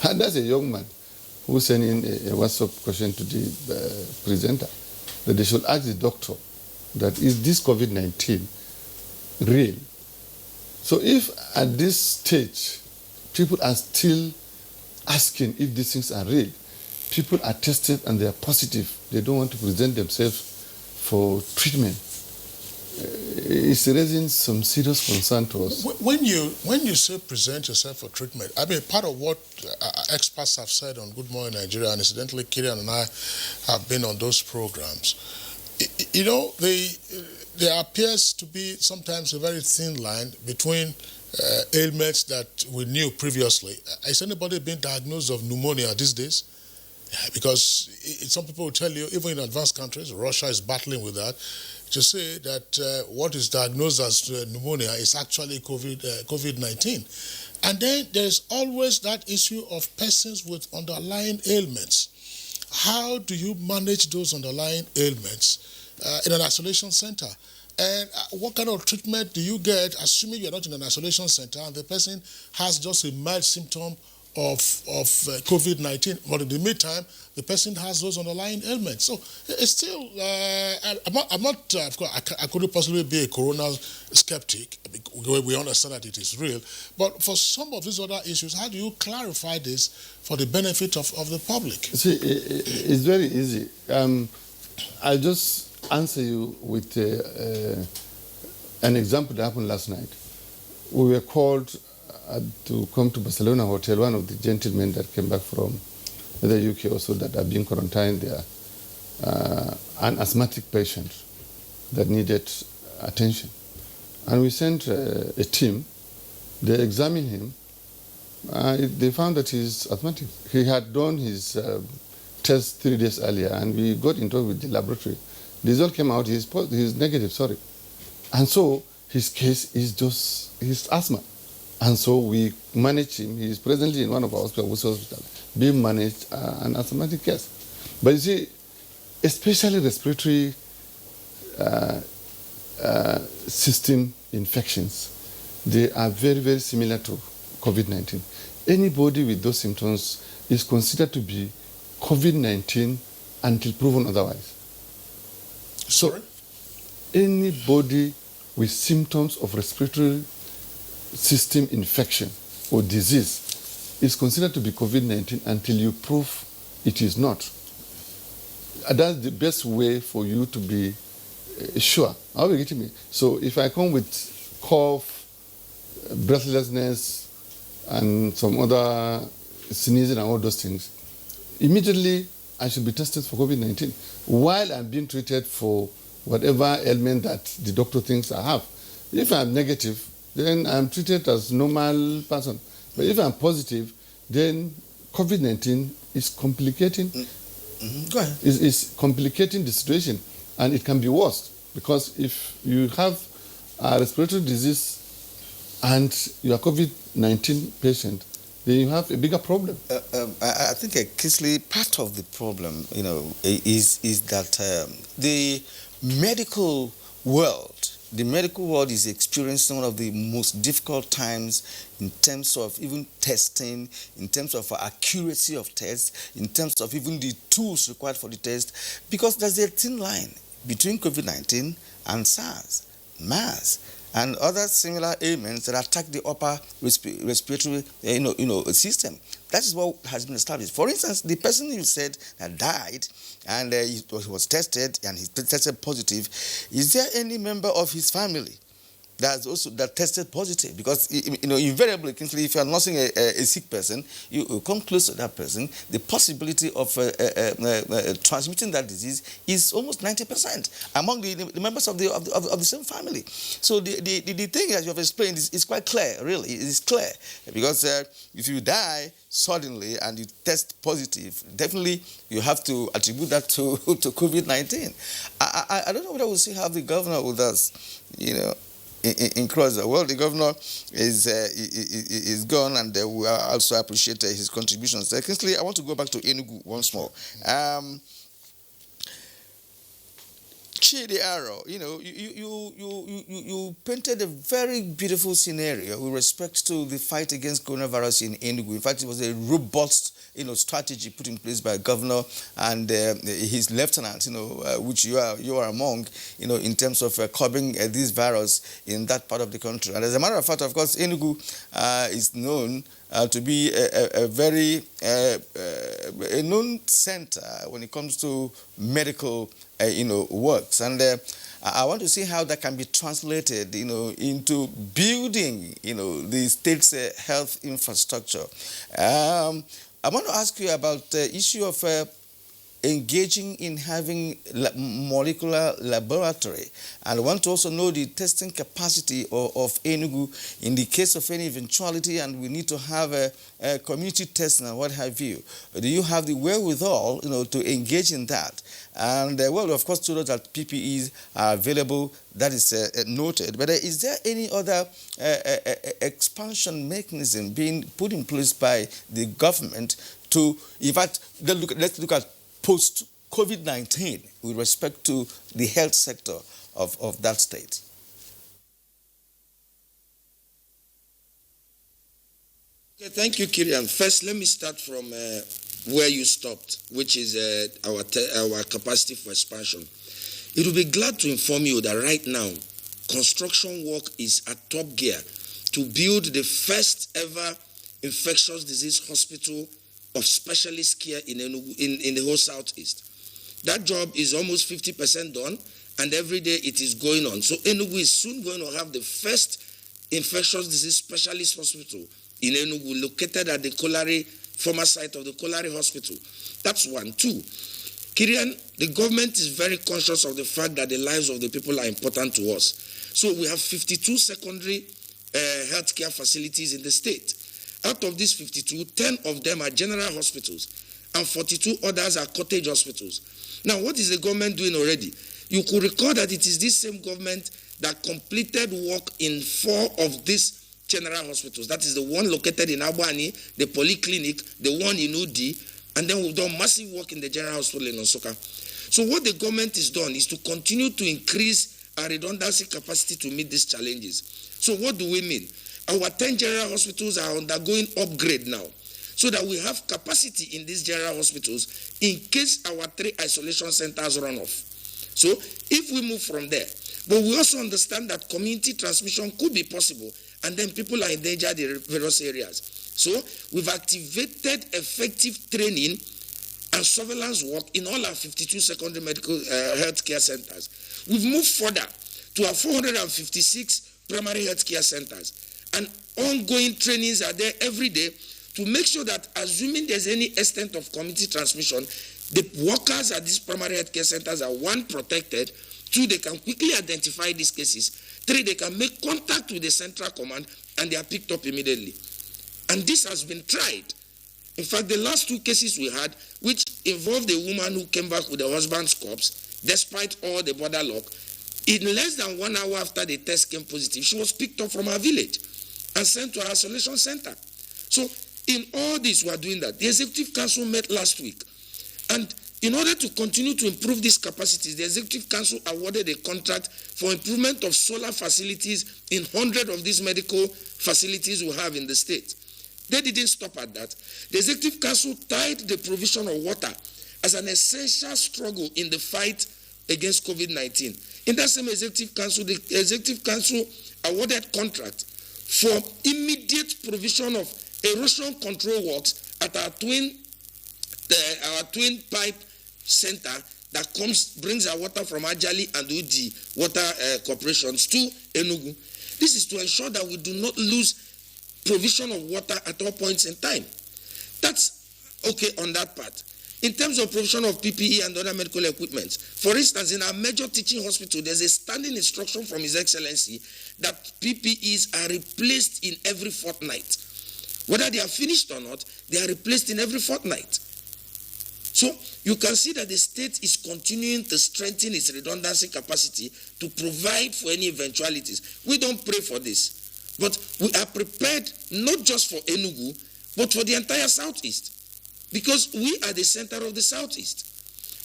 And that's a young man who sent in a WhatsApp question to the presenter, that they should ask the doctor that, is this COVID-19 real? So if at this stage, people are still asking if these things are real, people are tested and they are positive, they don't want to present themselves for treatment, it's raising some serious concern to us. When you say present yourself for treatment, I mean, part of what experts have said on Good Morning Nigeria, and incidentally, Kirian and I have been on those programs, there appears to be sometimes a very thin line between ailments that we knew previously. Is anybody being diagnosed of pneumonia these days? Because some people will tell you, even in advanced countries, Russia is battling with that, to say that what is diagnosed as pneumonia is actually COVID-19. And then there's always that issue of persons with underlying ailments. How do you manage those underlying ailments in an isolation center? And what kind of treatment do you get, assuming you're not in an isolation center and the person has just a mild symptom of COVID-19, but in the meantime, the person has those underlying ailments. So it's still, I'm not of course, I couldn't possibly be a corona skeptic. We understand that it is real. But for some of these other issues, how do you clarify this for the benefit of the public? See, it's very easy. I'll just answer you with an example that happened last night. We were called to come to Barcelona Hotel, one of the gentlemen that came back from the UK also that are being quarantined there, an asthmatic patient that needed attention. And we sent a team, they examined him, they found that he's asthmatic. He had done his test 3 days earlier and we got in touch with the laboratory. The result came out, he's negative, sorry. And so his case is just his asthma. And so we manage him. He is presently in one of our hospitals, being managed an asthmatic case. But you see, especially respiratory system infections, they are very, very similar to COVID-19. Anybody with those symptoms is considered to be COVID-19 until proven otherwise. Sorry? Anybody with symptoms of respiratory system infection or disease is considered to be COVID-19 until you prove it is not. That's the best way for you to be sure. Are you getting me? So if I come with cough, breathlessness, and some other sneezing and all those things, immediately I should be tested for COVID-19 while I'm being treated for whatever ailment that the doctor thinks I have. If I'm negative, then I'm treated as normal person. But if I'm positive, then COVID-19 is complicating. Go ahead. Is complicating the situation, and it can be worse because if you have a respiratory disease and you are COVID-19 patient, then you have a bigger problem. I think, Kisley, part of the problem, is that the medical world is experiencing one of the most difficult times in terms of even testing, in terms of accuracy of tests, in terms of even the tools required for the test, because there's a thin line between COVID-19 and SARS, MERS, and other similar ailments that attack the upper respiratory system. That is what has been established. For instance, the person you said that died and he was tested and he tested positive, is there any member of his family that tested positive? Because invariably, if you are nursing a sick person, you come close to that person, the possibility of transmitting that disease is almost 90% among the members of the same family. So the thing that you have explained is quite clear, really. It is clear. Because if you die suddenly and you test positive, definitely you have to attribute that to COVID-19. I don't know whether we'll see how the governor with us, in cross the world. The governor is gone, and we also appreciate his contributions. Secondly, I want to go back to Enugu once more. Chidi Arrow, you painted a very beautiful scenario with respect to the fight against coronavirus in Enugu. In fact, it was a robust, strategy put in place by Governor and his lieutenant, which you are among, in terms of curbing this virus in that part of the country. And as a matter of fact, of course, Enugu is known to be a very known center when it comes to medical works. And I want to see how that can be translated, into building, the state's health infrastructure. I want to ask you about the issue of engaging in having molecular laboratory. And I want to also know the testing capacity of Enugu in the case of any eventuality, and we need to have a community testing and what have you. Do you have the wherewithal, to engage in that? And well, of course, to know that PPEs are available, that is noted. But is there any other expansion mechanism being put in place by the government to, in fact, let's look at post-COVID-19 with respect to the health sector of that state? Okay, thank you, Kirian. First, let me start from where you stopped, which is our capacity for expansion. It will be glad to inform you that right now, construction work is at top gear to build the first ever infectious disease hospital of specialist care in the whole Southeast. That job is almost 50% done, and every day it is going on. So Enugu is soon going to have the first infectious disease specialist hospital in Enugu, located at the Kolari, former site of the Kolari Hospital. That's one. Two, Kirian, the government is very conscious of the fact that the lives of the people are important to us. So we have 52 secondary healthcare facilities in the state. Out of these 52, 10 of them are general hospitals, and 42 others are cottage hospitals. Now, what is the government doing already? You could recall that it is this same government that completed work in 4 of these general hospitals. That is the one located in Abwani, the polyclinic, the one in Udi, and then we've done massive work in the general hospital in Osoka. So what the government has done is to continue to increase our redundancy capacity to meet these challenges. So what do we mean? Our 10 general hospitals are undergoing upgrade now, so that we have capacity in these general hospitals in case our 3 isolation centers run off. So if we move from there, But we also understand that community transmission could be possible, and then people are endangered in various areas. So we've activated effective training and surveillance work in all our 52 secondary medical health care centers. We've moved further to our 456 primary health care centers, and ongoing trainings are there every day to make sure that, assuming there's any extent of community transmission, the workers at these primary health care centers are, one, protected, two, they can quickly identify these cases, three, they can make contact with the central command and they are picked up immediately. And this has been tried. In fact, the last two cases we had, which involved a woman who came back with her husband's corpse, despite all the border lock, in less than 1 hour after the test came positive, she was picked up from her village and sent to her isolation center. So in all this, we are doing that. The Executive Council met last week, and in order to continue to improve these capacities, the Executive Council awarded a contract for improvement of solar facilities in 100 of these medical facilities we have in the state. They didn't stop at that. The Executive Council tied the provision of water as an essential struggle in the fight against COVID-19. In that same Executive Council, the Executive Council awarded contract for immediate provision of erosion control works at our twin pipe center that brings our water from Ajali and Uji water corporations to Enugu. This is to ensure that we do not lose provision of water at all points in time. That's okay on that part. In terms of provision of PPE and other medical equipment, for instance, in our major teaching hospital, there's a standing instruction from His Excellency that PPEs are replaced in every fortnight. Whether they are finished or not, they are replaced in every fortnight. So you can see that the state is continuing to strengthen its redundancy capacity to provide for any eventualities. We don't pray for this, but we are prepared not just for Enugu, but for the entire Southeast, because we are the center of the Southeast.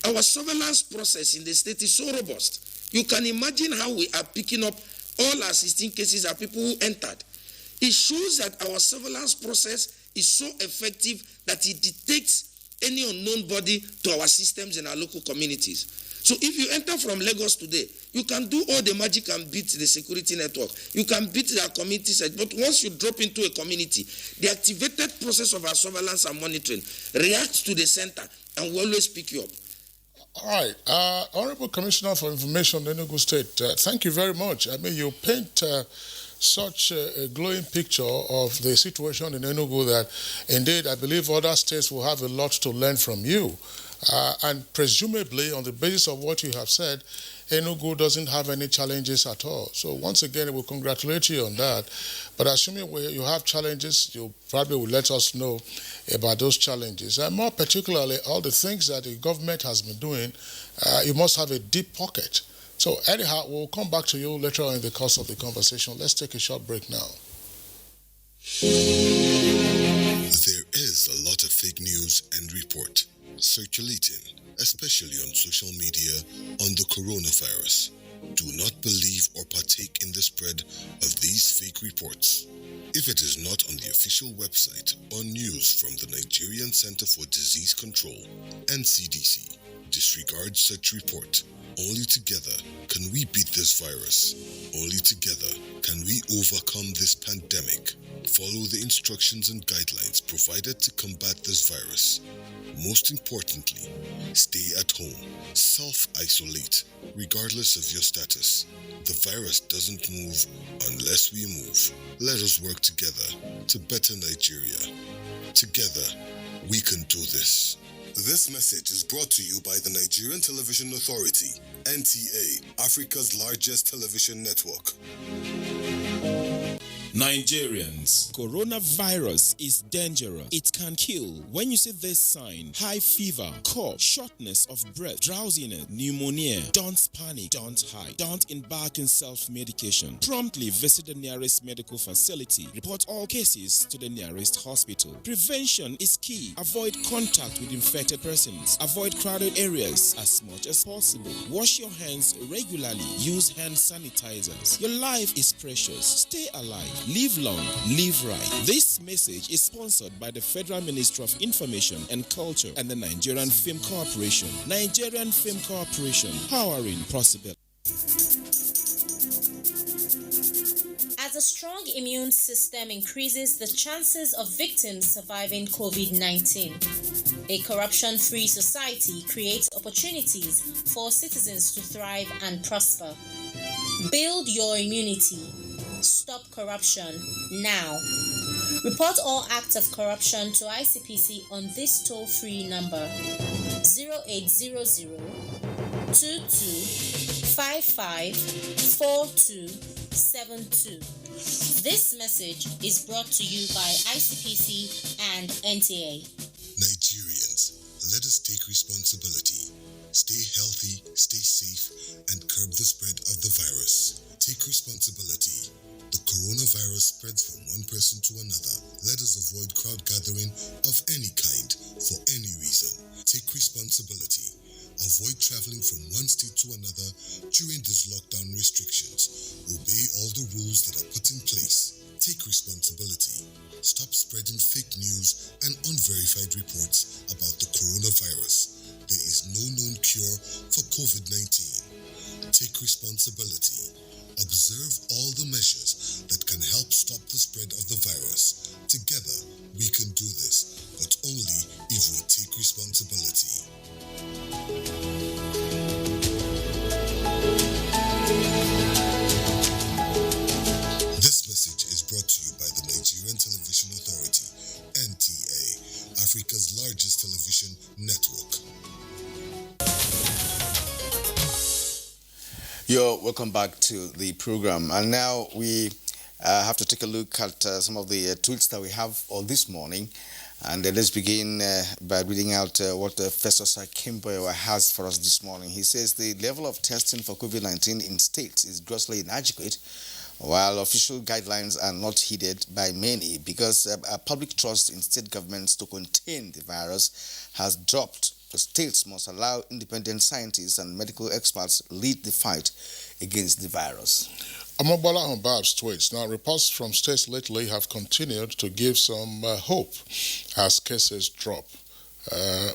Our surveillance process in the state is so robust. You can imagine how we are picking up all our 16 cases of people who entered. It shows that our surveillance process is so effective that it detects any unknown body to our systems in our local communities. So if you enter from Lagos today, you can do all the magic and beat the security network. You can beat their community set. But once you drop into a community, the activated process of our surveillance and monitoring reacts to the center and will always pick you up. All right. Honorable Commissioner for Information, Enugu State, thank you very much. I mean, you paint such a glowing picture of the situation in Enugu that indeed I believe other states will have a lot to learn from you. And presumably, on the basis of what you have said, Enugu doesn't have any challenges at all. So once again, we congratulate you on that. But assuming you have challenges, you probably will let us know about those challenges. And more particularly, all the things that the government has been doing, you must have a deep pocket. So anyhow, we'll come back to you later on in the course of the conversation. Let's take a short break now. There is a lot of fake news and report circulating, especially on social media, on the coronavirus. Do not believe or partake in the spread of these fake reports. If it is not on the official website or news from the Nigerian Center for Disease Control, NCDC, disregard such report. Only together can we beat this virus. Only together can we overcome this pandemic. Follow the instructions and guidelines provided to combat this virus. Most importantly, stay at home. Self-isolate, regardless of your status. The virus doesn't move unless we move. Let us work together to better Nigeria. Together, we can do this. This message is brought to you by the Nigerian Television Authority, NTA, Africa's largest television network. Nigerians, coronavirus is dangerous. It can kill. When you see this sign, high fever, cough, shortness of breath, drowsiness, pneumonia, don't panic, don't hide, don't embark in self-medication. Promptly visit the nearest medical facility. Report all cases to the nearest hospital. Prevention is key. Avoid contact with infected persons. Avoid crowded areas as much as possible. Wash your hands regularly. Use hand sanitizers. Your life is precious. Stay alive. Live long, live right. This message is sponsored by the Federal Ministry of Information and Culture and the Nigerian Film Corporation. Nigerian Film Corporation, powering possibility. strong immune system increases the chances of victims surviving COVID-19. A corruption-free society creates opportunities for citizens to thrive and prosper. Build your immunity. Stop corruption now. Report all acts of corruption to ICPC on this toll-free number 0800 22554272. This message is brought to you by ICPC and NTA. Nigerians, let us take responsibility. Stay healthy, stay safe, and curb the spread of the virus. Take responsibility. The coronavirus spreads from one person to another. Let us avoid crowd gathering of any kind for any reason. Take responsibility. Avoid traveling from one state to another during these lockdown restrictions. Obey all the rules that are put in place. Take responsibility. Stop spreading fake news and unverified reports about the coronavirus. There is no known cure for COVID-19. Take responsibility. Observe all the measures that can help stop the spread of the virus. Together, we can do this, but only if we take responsibility. This message is brought to you by the Nigerian Television Authority, NTA, Africa's largest television network. You're welcome back to the program. And now we have to take a look at some of the tweets that we have on this morning. And let's begin by reading out what Festus Kimboyo has for us this morning. He says the level of testing for COVID-19 in states is grossly inadequate, while official guidelines are not heeded by many because public trust in state governments to contain the virus has dropped. The states must allow independent scientists and medical experts lead the fight against the virus. Amobola Humbab's tweets. Now, reports from states lately have continued to give some hope as cases drop.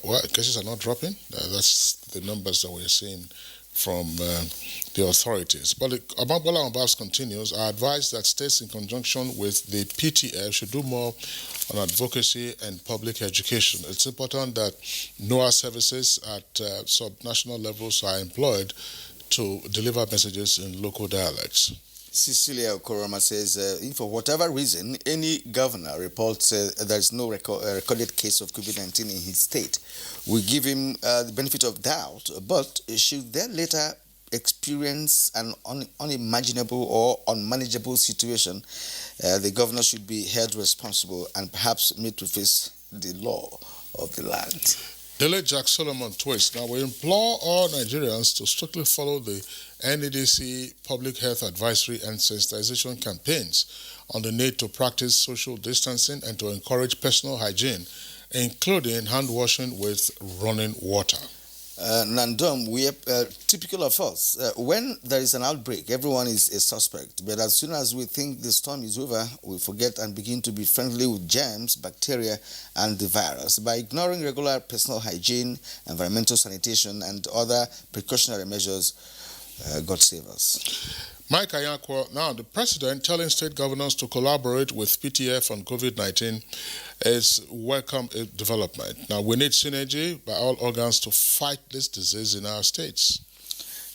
Well, cases are not dropping. That's the numbers that we're seeing from the authorities. But Amobola Humbab's continues. I advise that states in conjunction with the PTF should do more on advocacy and public education. It's important that NOAA services at subnational levels are employed to deliver messages in local dialects. Cecilia Okoroma says, if for whatever reason any governor reports there's no recorded case of COVID-19 in his state, we give him the benefit of doubt, but should they later experience an unimaginable or unmanageable situation, the governor should be held responsible and perhaps made to face the law of the land. Dele Jack Solomon tweets. Now, we implore all Nigerians to strictly follow the NEDC public health advisory and sensitization campaigns on the need to practice social distancing and to encourage personal hygiene, including hand washing with running water. Nandom, we are typical of us. When there is an outbreak, everyone is a suspect. But as soon as we think the storm is over, we forget and begin to be friendly with germs, bacteria, and the virus. By ignoring regular personal hygiene, environmental sanitation, and other precautionary measures, God save us. Mike Ayankwo, now the president telling state governors to collaborate with PTF on COVID-19 is welcome development. Now we need synergy by all organs to fight this disease in our states.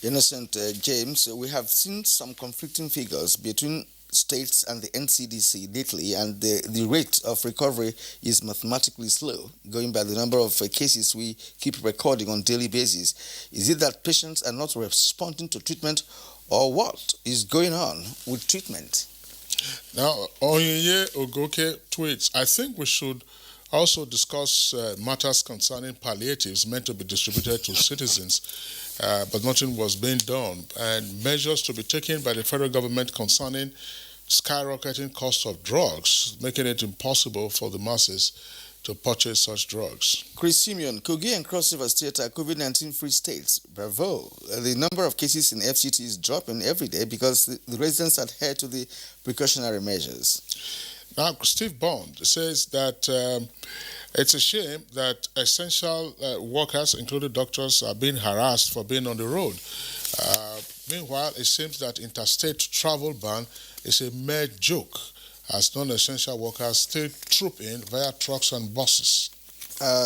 Innocent James, we have seen some conflicting figures between states and the NCDC lately, and the rate of recovery is mathematically slow, going by the number of cases we keep recording on a daily basis. Is it that patients are not responding to treatment, or what is going on with treatment? Now, Onyeye Ogoke tweets, I think we should also discuss matters concerning palliatives meant to be distributed to citizens, but nothing was being done, and measures to be taken by the federal government concerning skyrocketing cost of drugs, making it impossible for the masses to purchase such drugs. Chris Simeon, Kogi and Cross River State are COVID-19 free states. Bravo. The number of cases in FCT is dropping every day because the residents adhere to the precautionary measures. Now, Steve Bond says that it's a shame that essential workers, including doctors, are being harassed for being on the road. Meanwhile, it seems that interstate travel ban is a mere joke, as non-essential workers still troop in via trucks and buses.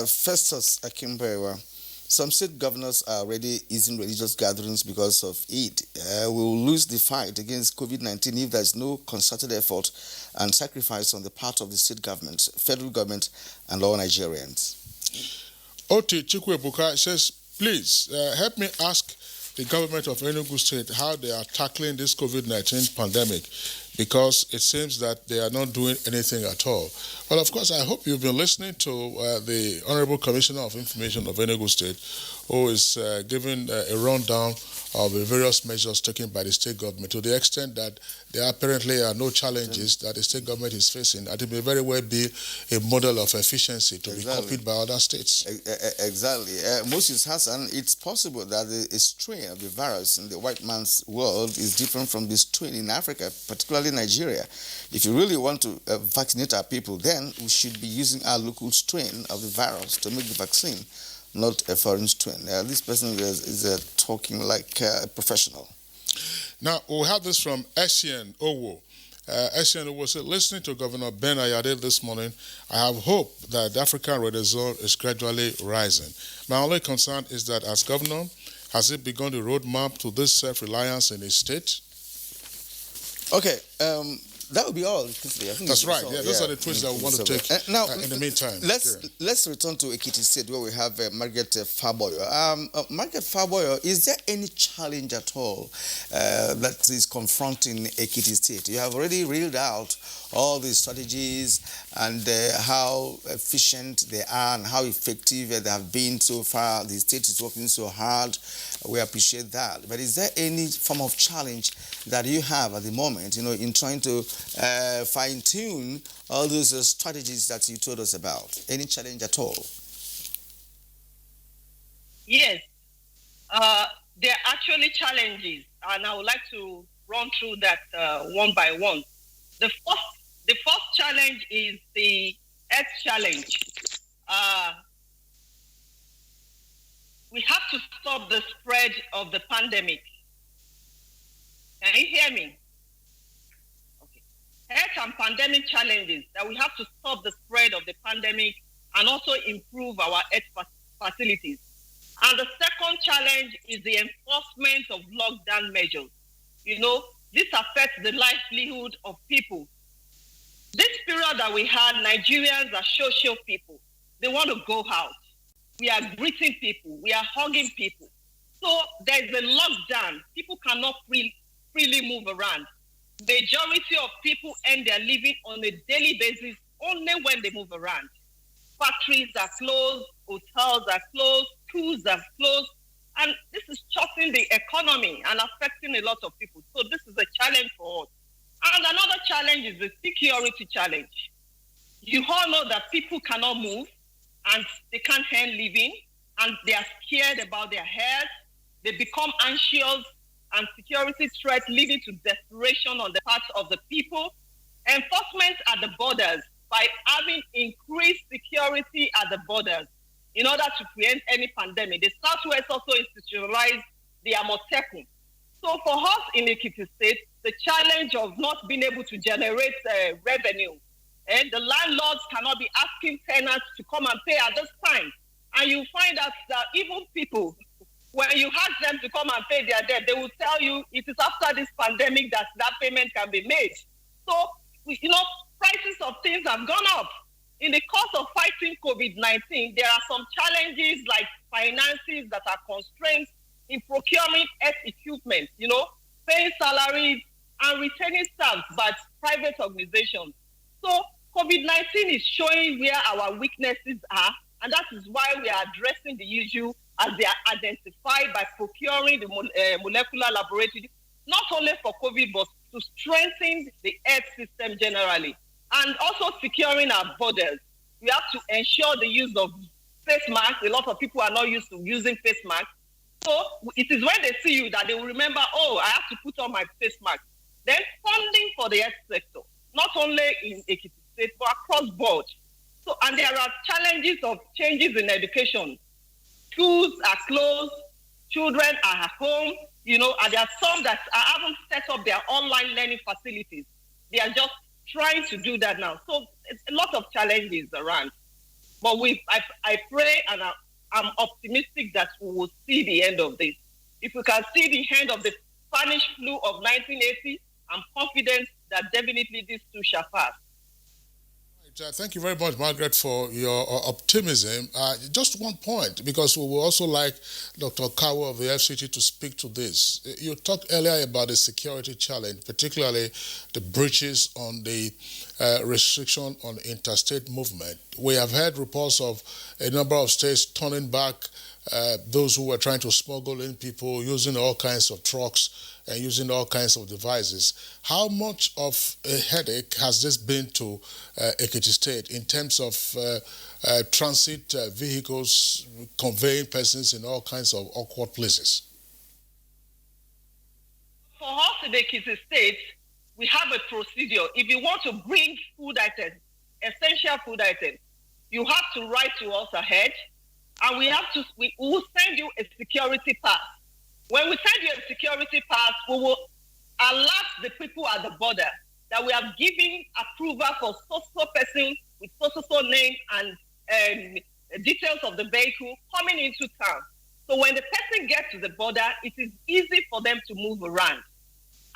Festus Akimbewa, some state governors are already easing religious gatherings because of Eid. We will lose the fight against COVID-19 if there is no concerted effort and sacrifice on the part of the state government, federal government, and all Nigerians. Oti Chikwebuka says, please help me ask the government of Enugu State how they are tackling this COVID-19 pandemic, because it seems that they are not doing anything at all. Well, of course, I hope you've been listening to the Honorable Commissioner of Information of Enugu State, who is giving a rundown of the various measures taken by the state government, to the extent that there apparently are no challenges that the state government is facing. And it may very well be a model of efficiency to be copied by other states. Exactly. Moses Hassan, it's possible that the strain of the virus in the white man's world is different from the strain in Africa, particularly Nigeria. If you really want to vaccinate our people, then we should be using our local strain of the virus to make the vaccine, not a foreign strain. This person is talking like a professional. Now, we have this from Essien Owo. Essien Owo said, listening to Governor Ben Ayade this morning, I have hope that the African red zone is gradually rising. My only concern is that as governor, has it begun the roadmap to this self-reliance in his state? Okay, that would be all. That's right. Yeah, those are the tweets that we want to take now, in the meantime. Let's return to Ekiti State, where we have Margaret Faboyo. Margaret Faboyo, is there any challenge at all that is confronting Ekiti State? You have already reeled out all the strategies and how efficient they are and how effective they have been so far. The state is working so hard. We appreciate that. But is there any form of challenge that you have at the moment, in trying to fine-tune all those strategies that you told us about? Any challenge at all? Yes. There are actually challenges, and I would like to run through that one by one. The first challenge is the health challenge. We have to stop the spread of the pandemic. Can you hear me? Okay. Health and pandemic challenges, that we have to stop the spread of the pandemic and also improve our health facilities. And the second challenge is the enforcement of lockdown measures. This affects the livelihood of people. This period that we had, Nigerians are social people. They want to go out. We are greeting people. We are hugging people. So there's a lockdown. People cannot freely move around. Majority of people earn their living on a daily basis only when they move around. Factories are closed, hotels are closed, schools are closed, and this is chopping the economy and affecting a lot of people. So this is a challenge for us. And another challenge is the security challenge. You all know that people cannot move and they can't earn living, and they are scared about their health. They become anxious, and security threats leading to desperation on the part of the people. Enforcement at the borders by having increased security at the borders in order to prevent any pandemic. The Southwest also institutionalized the Amotekun. So for us in Ekiti State, the challenge of not being able to generate revenue, and the landlords cannot be asking tenants to come and pay at this time. And you find out that even people, when you ask them to come and pay their debt, they will tell you it is after this pandemic that payment can be made. So, prices of things have gone up. In the course of fighting COVID-19, there are some challenges like finances that are constrained in procuring health equipment, paying salaries and retaining staff by private organizations. So COVID-19 is showing where our weaknesses are, and that is why we are addressing the issue as they are identified by procuring the molecular laboratory, not only for COVID, but to strengthen the health system generally, and also securing our borders. We have to ensure the use of face masks. A lot of people are not used to using face masks. So it is when they see you that they will remember, I have to put on my face mask. Then funding for the health sector, not only in Ekiti State, but across board. So, and there are challenges of changes in education. Schools are closed, children are at home, and there are some that haven't set up their online learning facilities. They are just trying to do that now. So it's a lot of challenges around. But I pray and I'm optimistic that we will see the end of this. If we can see the end of the Spanish flu of 1980, I'm confident that definitely this too shall pass. Thank you very much, Margaret, for your optimism. Just one point, because we would also like Dr. Kawo of the FCT to speak to this. You talked earlier about the security challenge, particularly the breaches on the restriction on interstate movement. We have heard reports of a number of states turning back those who were trying to smuggle in people using all kinds of trucks and using all kinds of devices. How much of a headache has this been to Ekiti State in terms of transit vehicles conveying persons in all kinds of awkward places? For us in Ekiti State, we have a procedure. If you want to bring food items, essential food items, you have to write to us ahead, and we will send you a security pass. When we send you a security pass, we will alert the people at the border that we have given approval for so person with so name and details of the vehicle coming into town. So when the person gets to the border, it is easy for them to move around.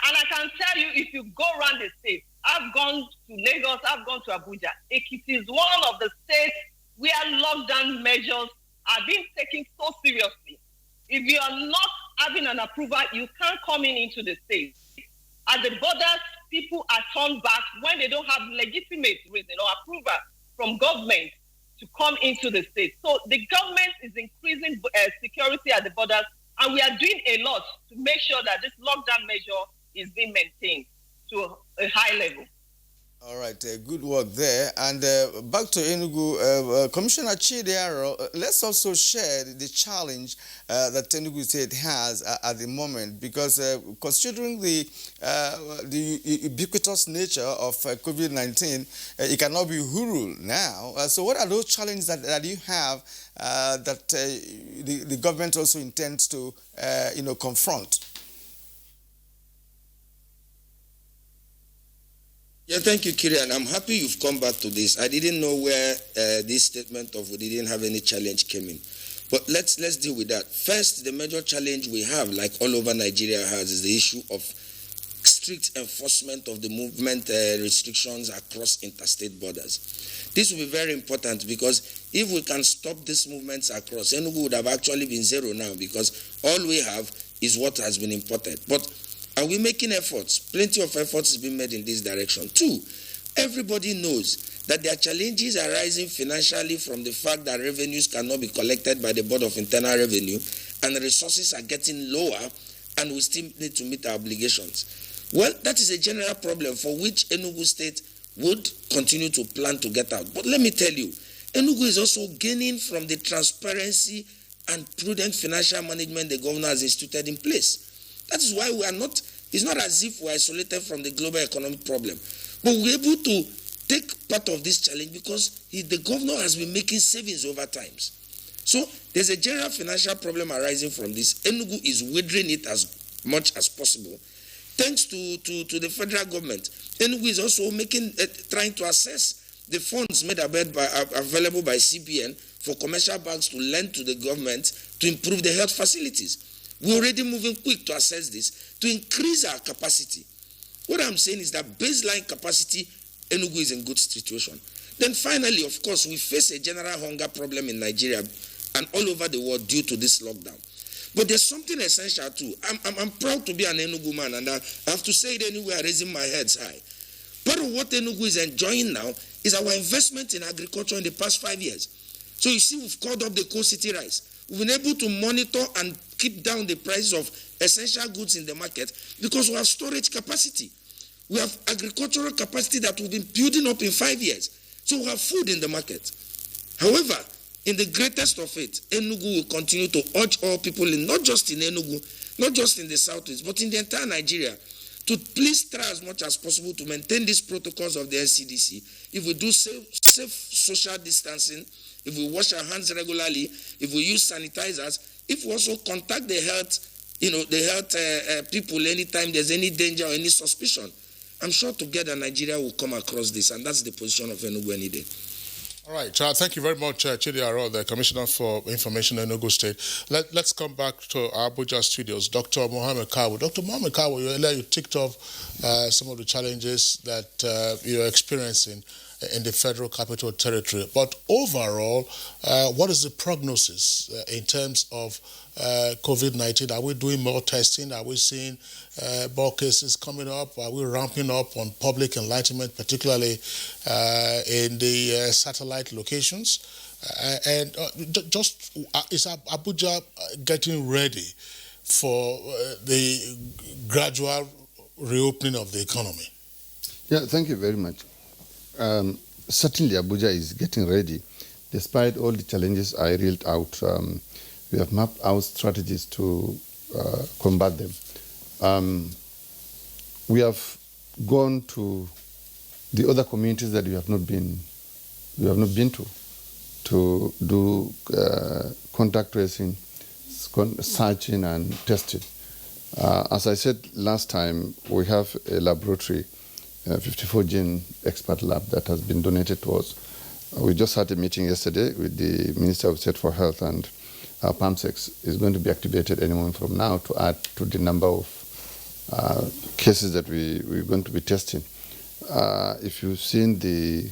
And I can tell you, if you go around the state, I've gone to Lagos, I've gone to Abuja. Ekiti is one of the states where lockdown measures are being taken so seriously. If you are not having an approval, you can't come into the state. At the borders, people are turned back when they don't have legitimate reason or approval from government to come into the state. So the government is increasing security at the borders, and we are doing a lot to make sure that this lockdown measure is being maintained to a high level. All right, good work there. And back to Enugu, Commissioner Chidiaro, let's also share the challenge that Enugu State has at the moment, because considering the ubiquitous nature of COVID-19, it cannot be Huru now. So what are those challenges that you have that the government also intends to confront? Yeah, thank you, Kirian. I'm happy you've come back to this. I didn't know where this statement of we didn't have any challenge came in. But let's deal with that. First, the major challenge we have, like all over Nigeria has, is the issue of strict enforcement of the movement restrictions across interstate borders. This will be very important, because if we can stop these movements across, Enugu would have actually been zero now, because all we have is what has been imported. But are we making efforts? Plenty of efforts has been made in this direction. Two, everybody knows that there are challenges arising financially from the fact that revenues cannot be collected by the Board of Internal Revenue, and the resources are getting lower, and we still need to meet our obligations. Well, that is a general problem for which Enugu State would continue to plan to get out. But let me tell you, Enugu is also gaining from the transparency and prudent financial management the governor has instituted in place. That is why we are not, it's not as if we are isolated from the global economic problem. But we're able to take part of this challenge because the governor has been making savings over time. So there's a general financial problem arising from this. Enugu is weathering it as much as possible. Thanks to the federal government, Enugu is also trying to assess the funds made available by CBN for commercial banks to lend to the government to improve the health facilities. We're already moving quick to assess this, to increase our capacity. What I'm saying is that baseline capacity, Enugu is in good situation. Then finally, of course, we face a general hunger problem in Nigeria and all over the world due to this lockdown. But there's something essential too. I'm proud to be an Enugu man, and I have to say it anywhere, raising my heads high. Part of what Enugu is enjoying now is our investment in agriculture in the past 5 years. So you see, we've called up the Coal City rice. We've been able to monitor and keep down the price of essential goods in the market because we have storage capacity. We have agricultural capacity that we've been building up in 5 years. So we have food in the market. However, in the greatest of it, Enugu will continue to urge all people, not just in Enugu, not just in the southeast, but in the entire Nigeria, to please try as much as possible to maintain these protocols of the NCDC. If we do safe social distancing, if we wash our hands regularly, if we use sanitizers, if we also contact the health the health people anytime there's any danger or any suspicion. I'm sure together Nigeria will come across this, and that's the position of Enugu any day. All right. Thank you very much, Chidi Aro, the Commissioner for Information in Enugu State. Let's come back to our Abuja studios. Dr. Mohammed Kawu. Dr. Mohammed Kawu, you ticked off some of the challenges that you're experiencing in the Federal Capital Territory. But overall, what is the prognosis in terms of COVID-19? Are we doing more testing? Are we seeing more cases coming up? Are we ramping up on public enlightenment, particularly in the satellite locations? Is Abuja getting ready for the gradual reopening of the economy? Yeah, thank you very much. Certainly Abuja is getting ready. Despite all the challenges I reeled out, we have mapped out strategies to combat them. We have gone to the other communities that we have not been to do contact tracing, searching and testing. As I said last time, we have a laboratory, 54 gene expert lab that has been donated to us. We just had a meeting yesterday with the Minister of State for Health, and our PAMSEX is going to be activated any moment from now to add to the number of cases that we're going to be testing. If you've seen the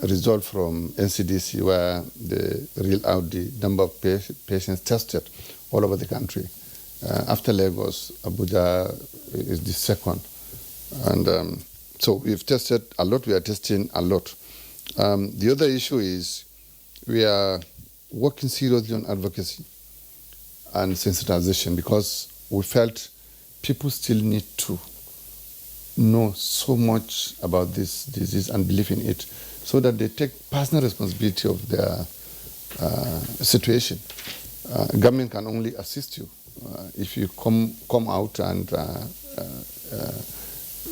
result from NCDC, where they reeled out the number of patients tested all over the country, after Lagos, Abuja is the second. And so we've tested a lot, we are testing a lot. The other issue is we are working seriously on advocacy and sensitization, because we felt people still need to know so much about this disease and believe in it, so that they take personal responsibility of their situation. Government can only assist you if you come out and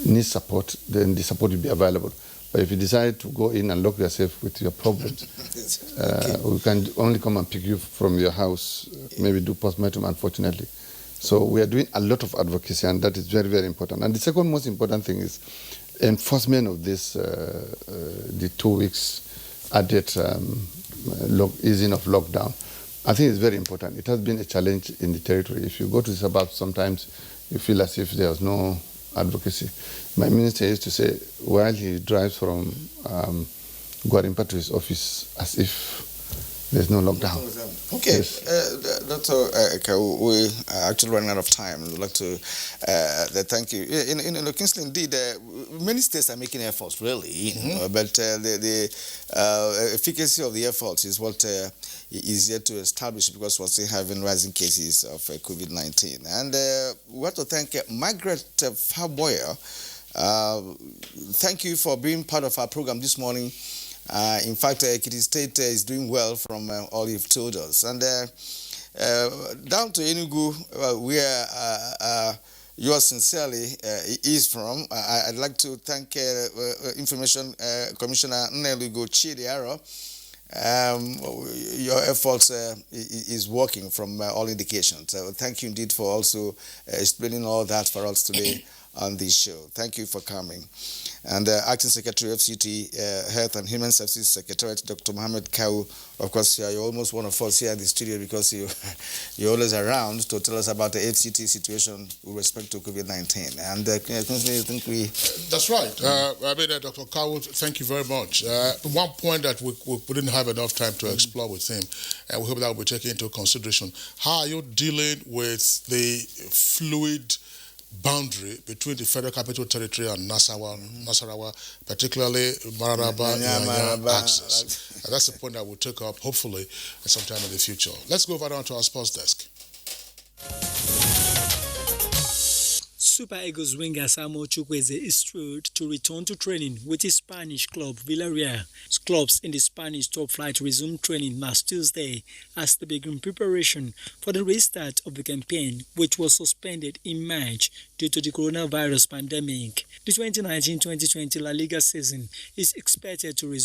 need support, then the support will be available. But if you decide to go in and lock yourself with your problems, we can only come and pick you from your house, maybe do postmortem, unfortunately. So we are doing a lot of advocacy, and that is very, very important. And the second most important thing is enforcement of this, the 2 weeks added easing of lockdown. I think it's very important. It has been a challenge in the territory. If you go to the suburbs, sometimes you feel as if there's no advocacy. My minister used to say, while he drives from Gwarimpa to his office, as if there's no lockdown. Okay, Yes. Dr. we are actually running out of time. We'd like to thank you. In Kingsley, indeed, many states are making efforts, really, but the efficacy of the efforts is what is yet to establish, because we're still having rising cases of COVID-19. And we want to thank Margaret Faboyer. Thank you for being part of our program this morning. In fact, Ekiti State is doing well from all you've told us. And down to Enugu, where yours sincerely is from, I'd like to thank Information Commissioner Nnelugo Chidiaro. Your efforts is working from all indications. So thank you indeed for also explaining all that for us today on this show. Thank you for coming. And Acting Secretary of FCT, Health and Human Services Secretariat, Dr. Mohammed Kawu. Of course, you're almost one of us here in the studio, because you're always around to tell us about the FCT situation with respect to COVID-19. And I think we... That's right. Dr. Kawu, thank you very much. One point that we didn't have enough time to explore with him, and we hope that will be taken into consideration. How are you dealing with the fluid boundary between the Federal Capital Territory and Nasarawa, particularly Mararaba axis? That's the point that we'll take up, hopefully, at some time in the future. Let's go over down to our sports desk. Super Eagles winger Samuel Chukwueze is thrilled to return to training with his Spanish club Villarreal. Clubs in the Spanish top flight resumed training last Tuesday as they begin preparation for the restart of the campaign, which was suspended in March due to the coronavirus pandemic. The 2019-2020 La Liga season is expected to resume